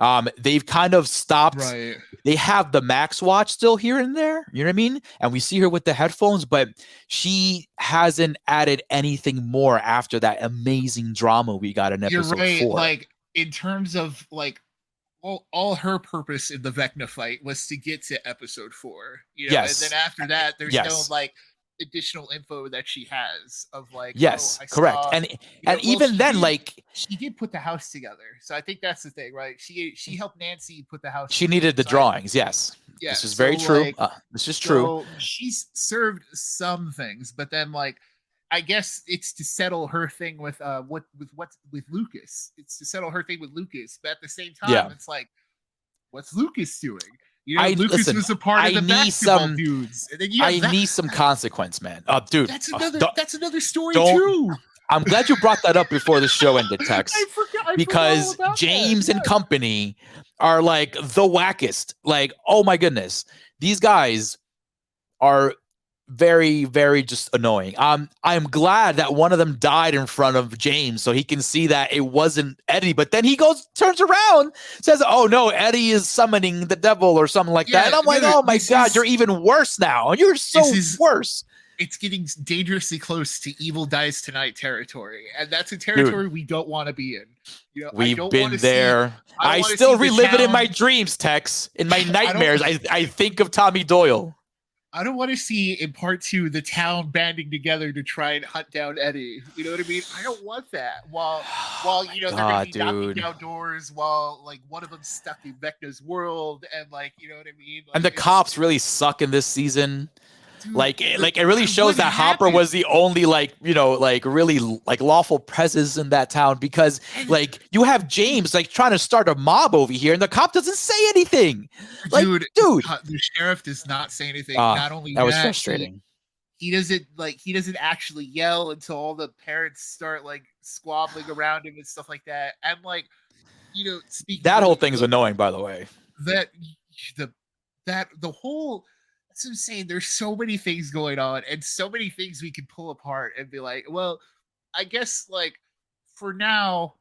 [SPEAKER 1] I mean? They've kind of stopped.
[SPEAKER 2] Right.
[SPEAKER 1] They have the Max watch still here and there. You know what I mean? And we see her with the headphones, but she hasn't added anything more after that amazing drama we got in episode 4.
[SPEAKER 2] Like, in terms of like all her purpose in the Vecna fight was to get to episode 4. You know,
[SPEAKER 1] yes.
[SPEAKER 2] And then after that, there's no like additional info that she has of like,
[SPEAKER 1] correct. And even then, like,
[SPEAKER 2] she did put the house together, so I think that's the thing, right? She helped Nancy put the house.
[SPEAKER 1] She needed the drawings. Yes, this is very true. This is true.
[SPEAKER 2] She's served some things, but then, like, I guess it's to settle her thing with Lucas. It's to settle her thing with Lucas, but at the same time, it's like, what's Lucas doing? You know, Lucas was a part of the basketball dudes. And then I
[SPEAKER 1] need some consequence, man. Dude,
[SPEAKER 2] that's another story too.
[SPEAKER 1] I'm glad you brought that up before the show ended, Tex. Because
[SPEAKER 2] forgot
[SPEAKER 1] James and company are like the wackest. Like, oh my goodness, these guys are very, very just annoying. I'm glad that one of them died in front of James, so he can see that it wasn't Eddie. But then he turns around, says, "Oh no, Eddie is summoning the devil or something like that." And I'm like, "Oh my God, you're even worse now. You're so worse."
[SPEAKER 2] It's getting dangerously close to Evil Dies Tonight territory, and that's a territory we don't want to be in. You know,
[SPEAKER 1] we've been there. I still relive it in my dreams, Tex. In my nightmares, I think of Tommy Doyle.
[SPEAKER 2] I don't want to see in part 2 the town banding together to try and hunt down Eddie. You know what I mean? I don't want that. While they're gonna be knocking down doors, while like one of them's stuck in Vecna's world, and like, you know what I mean? Like,
[SPEAKER 1] and the cops really suck in this season. Dude, like it really shows that Hopper was the only really lawful presence in that town, because like you have James like trying to start a mob over here and the cop doesn't say anything. Like, dude,
[SPEAKER 2] the sheriff does not say anything. Not only
[SPEAKER 1] that was frustrating.
[SPEAKER 2] He doesn't actually yell until all the parents start like squabbling around him and stuff like that. And like, you know,
[SPEAKER 1] that whole thing is annoying, by the way.
[SPEAKER 2] The whole. That's what I'm saying. There's so many things going on and so many things we can pull apart and be like, well, I guess like for now,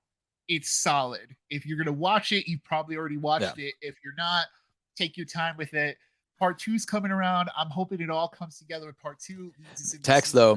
[SPEAKER 2] it's solid. If you're gonna watch it, you probably already watched it. If you're not, take your time with it. Part 2's coming around. I'm hoping it all comes together with part 2.
[SPEAKER 1] Tex, though,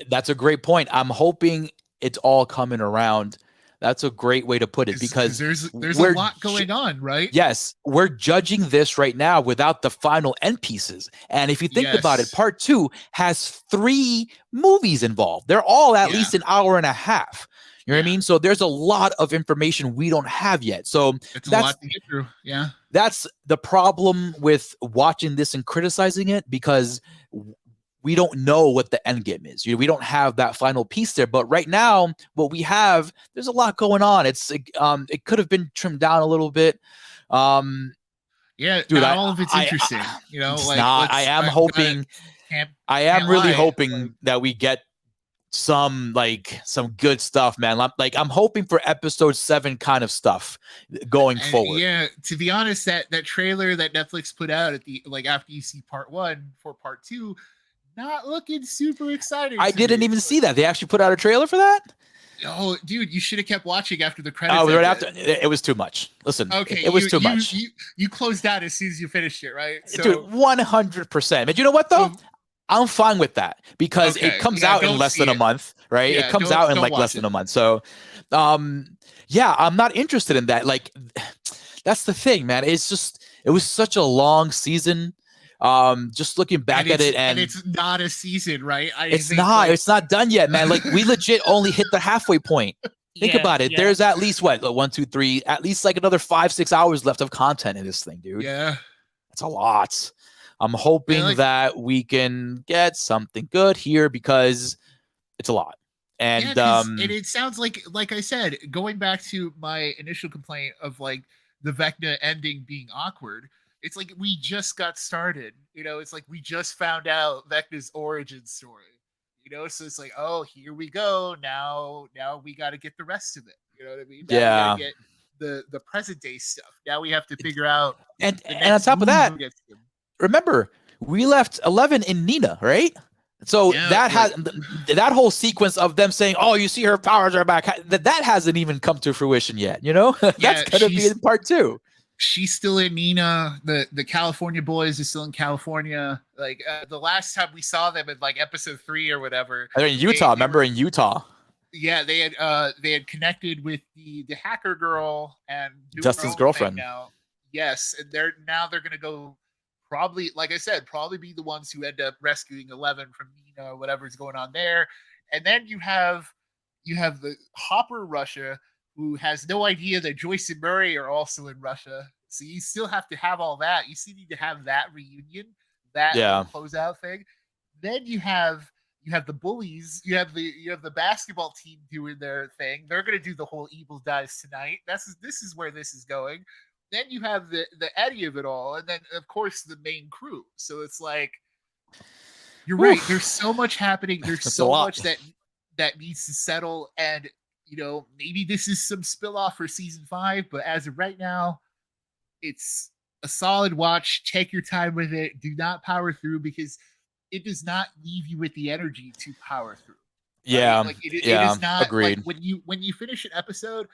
[SPEAKER 1] that's a great point. I'm hoping it's all coming around. That's a great way to put it, because
[SPEAKER 2] there's a lot going on, right?
[SPEAKER 1] Yes, we're judging this right now without the final end pieces. And if you think about it, part 2 has 3 movies involved. They're all at least an hour and a half. You know what I mean? So there's a lot of information we don't have yet. So
[SPEAKER 2] it's a lot to get through. Yeah.
[SPEAKER 1] That's the problem with watching this and criticizing it, because we don't know what the end game is. We don't have that final piece there. But right now, what we have, there's a lot going on. It could have been trimmed down a little bit.
[SPEAKER 2] Yeah, dude, not all of it's interesting.
[SPEAKER 1] I am hoping. I am really hoping that we get some good stuff, man. Like, I'm hoping for episode 7 kind of stuff going forward.
[SPEAKER 2] Yeah, to be honest, that trailer that Netflix put out at the after you see part 1 for part 2. Not looking super exciting.
[SPEAKER 1] I didn't even see that. They actually put out a trailer for that?
[SPEAKER 2] Oh, dude, you should have kept watching after the credits.
[SPEAKER 1] Oh, right after. It was too much. Listen, okay, it was too much.
[SPEAKER 2] You closed out as soon as you finished it, right?
[SPEAKER 1] So, dude, 100%. But you know what, though? I'm fine with that, because it comes out in less than a month, right? Yeah, it comes out in less than a month. So, yeah, I'm not interested in that. Like, that's the thing, man. It was such a long season. Just looking back at it, and
[SPEAKER 2] it's not a season, right?
[SPEAKER 1] It's not done yet, man. Like, we legit only hit the halfway point. Think about it. There's at least 1, 2, 3, at least another 5-6 hours left of content in this thing, dude.
[SPEAKER 2] Yeah,
[SPEAKER 1] that's a lot. I'm hoping that we can get something good here, because it's a lot. And
[SPEAKER 2] and it sounds like I said, going back to my initial complaint of the Vecna ending being awkward. It's like we just got started, it's like we just found out Vecna's origin story, so it's like, oh, here we go. Now we got to get the rest of it. You know what I mean? Now we gotta get the present day stuff. Now we have to figure out.
[SPEAKER 1] And on top of that, remember, we left 11 in Nina, right? So that whole sequence of them saying, "Oh, you see her powers are back," that hasn't even come to fruition yet. That's gonna be in part 2.
[SPEAKER 2] She's still in Nina. The California boys are still in California. The last time we saw them in episode 3 or whatever,
[SPEAKER 1] they're in Utah. Remember, in Utah?
[SPEAKER 2] Yeah, they had connected with the hacker girl and
[SPEAKER 1] Dustin's girlfriend.
[SPEAKER 2] Now, yes, and they're gonna go, probably, like I said, probably be the ones who end up rescuing 11 from Nina or whatever's going on there. And then you have the Hopper Russia, who has no idea that Joyce and Murray are also in Russia. So you still have to have all that. You still need to have that reunion, that closeout thing. Then you have the bullies. You have the basketball team doing their thing. They're going to do the whole evil dies tonight. This is where this is going. Then you have the Eddie of it all, and then of course the main crew. So it's like, you're right. There's so much happening. There's so much that needs to settle, and maybe this is some spill off for season 5, but as of right now, it's a solid watch. Take your time with it. Do not power through, because it does not leave you with the energy to power through.
[SPEAKER 1] Yeah.
[SPEAKER 2] Right? It is not
[SPEAKER 1] agreed.
[SPEAKER 2] When you finish an episode,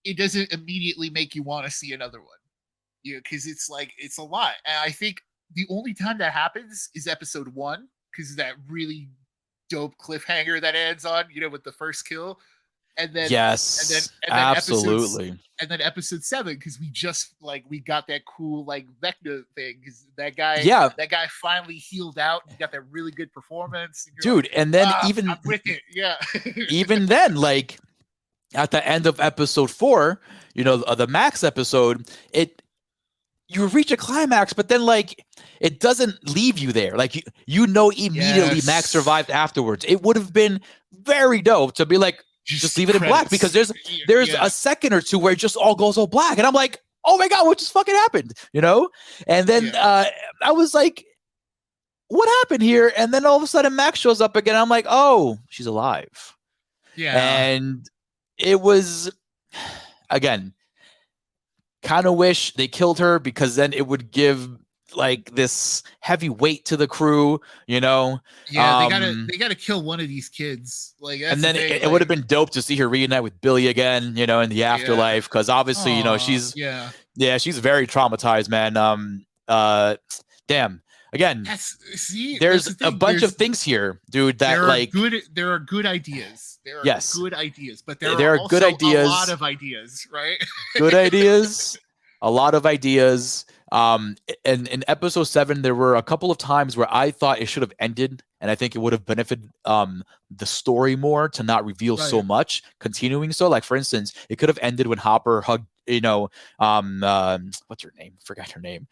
[SPEAKER 2] it doesn't immediately make you want to see another one. Because it's a lot. And I think the only time that happens is episode 1, because of that really dope cliffhanger that ends on, with the first kill. And then
[SPEAKER 1] absolutely.
[SPEAKER 2] Episode 7, because we just we got that cool Vecna thing, because that guy finally healed out and got that really good performance,
[SPEAKER 1] dude. And then even
[SPEAKER 2] I'm with it,
[SPEAKER 1] even then, at the end of episode 4, the Max episode, you reach a climax, but then it doesn't leave you there. Immediately Max survived afterwards. It would have been very dope to be just leave it in black, because there's a second or two where it just all goes all black, and I'm like, oh my god, what just fucking happened? And then I was like, what happened here? And then all of a sudden Max shows up again. I'm like, oh, she's alive. And it was, again, kind of wish they killed her, because then it would give this heavy weight to the crew, they
[SPEAKER 2] gotta kill one of these kids,
[SPEAKER 1] and then it would have been dope to see her reunite with Billy again, in the afterlife, because obviously she's she's very traumatized, man. Damn, again, there's a bunch of things here, dude, that
[SPEAKER 2] there are good ideas. There are
[SPEAKER 1] Yes.
[SPEAKER 2] good ideas, but there
[SPEAKER 1] are
[SPEAKER 2] are also
[SPEAKER 1] good ideas.
[SPEAKER 2] a lot of ideas, right?
[SPEAKER 1] Good ideas. A lot of ideas. And in episode 7, there were a couple of times where I thought it should have ended, and I think it would have benefited the story more to not reveal so much, continuing so. Like, for instance, it could have ended when Hopper hugged, what's her name? Forgot her name.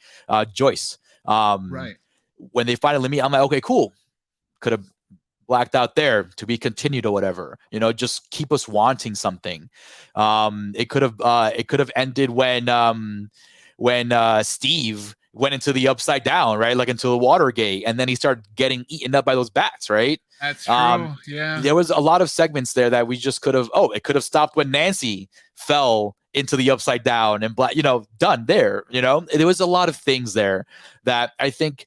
[SPEAKER 1] Joyce. When they finally meet, I'm like, okay, cool. Could have blacked out there, to be continued or whatever, just keep us wanting something. It could have ended when Steve went into the Upside Down, right? Like into the Watergate, and then he started getting eaten up by those bats, right?
[SPEAKER 2] That's true. Yeah.
[SPEAKER 1] There was a lot of segments there that we just could have, it could have stopped when Nancy fell into the Upside Down and done there. There was a lot of things there that I think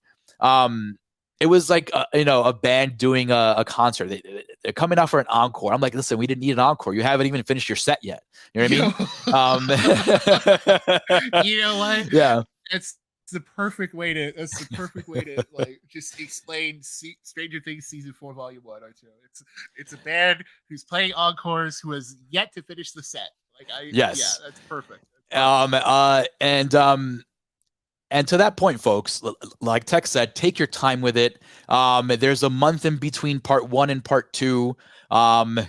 [SPEAKER 1] it was like a band doing a concert. They're coming out for an encore. I'm like, listen, we didn't need an encore. You haven't even finished your set yet. You know what
[SPEAKER 2] I mean? You know what?
[SPEAKER 1] Yeah.
[SPEAKER 2] That's the perfect way to like just explain Stranger Things season 4 volume 1 or 2. It's a band who's playing encores who has yet to finish the set. Yeah, that's perfect.
[SPEAKER 1] And to that point, folks, like Tech said, take your time with it. There's a month in between part 1 and part 2.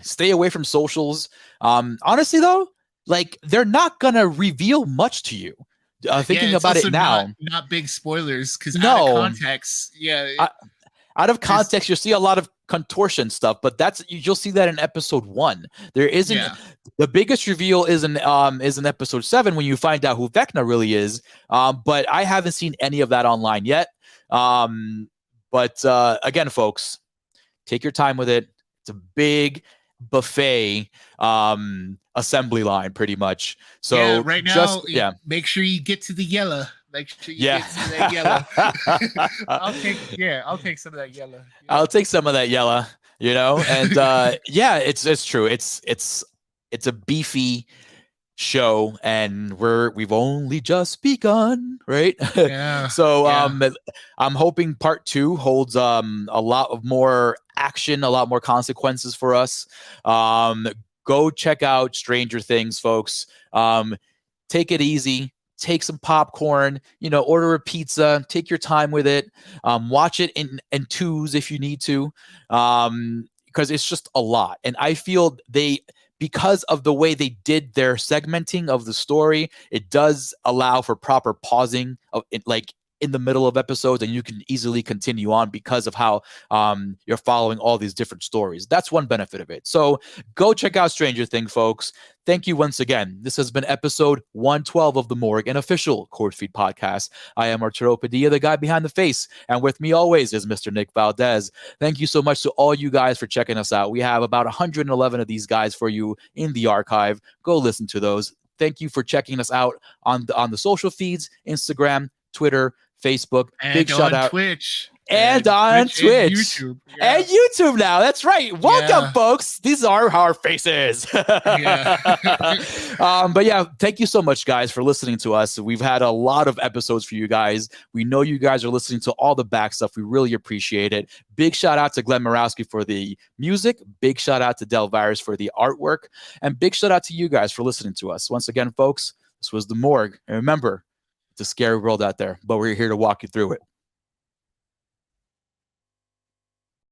[SPEAKER 1] Stay away from socials. Honestly, though, like, they're not going to reveal much to you. Thinking about it now.
[SPEAKER 2] Not big spoilers, because out of context,
[SPEAKER 1] out of context, you'll see a lot of contortion stuff, but you'll see that in episode 1. There isn't the biggest reveal is in episode 7 when you find out who Vecna really is. But I haven't seen any of that online yet. But again, folks, take your time with it. It's a big buffet assembly line, pretty much. So
[SPEAKER 2] right now, make sure you get to the yellow. Make sure you get some of that yellow. I'll take some of that yellow.
[SPEAKER 1] I'll take some of that yellow, and it's true. It's a beefy show, and we've only just begun, right?
[SPEAKER 2] Yeah.
[SPEAKER 1] So I'm hoping part 2 holds a lot of more action, a lot more consequences for us. Go check out Stranger Things, folks. Take it easy. Take some popcorn, order a pizza, take your time with it. Watch it in twos if you need to, because it's just a lot. And I feel because of the way they did their segmenting of the story, it does allow for proper pausing of it, like in the middle of episodes, and you can easily continue on because of how you're following all these different stories. That's one benefit of it. So go check out Stranger Things, folks. Thank you once again. This has been episode 112 of the Morgue, an official Court Feed podcast. I am Arturo Padilla, the guy behind the face, and with me always is Mr. Nick Valdez. Thank you so much to all you guys for checking us out. We have about 111 of these guys for you in the archive. Go listen to those. Thank you for checking us out on the social feeds, Instagram, Twitter, Facebook,
[SPEAKER 2] and
[SPEAKER 1] big shout out
[SPEAKER 2] Twitch.
[SPEAKER 1] And on Twitch.
[SPEAKER 2] YouTube.
[SPEAKER 1] Yeah. And YouTube now. That's right. Welcome, folks. These are our faces. But thank you so much, guys, for listening to us. We've had a lot of episodes for you guys. We know you guys are listening to all the back stuff. We really appreciate it. Big shout out to Glenn Morawski for the music. Big shout out to Del Virus for the artwork. And big shout out to you guys for listening to us. Once again, folks, this was The Morgue. And remember, it's a scary world out there, but we're here to walk you through it.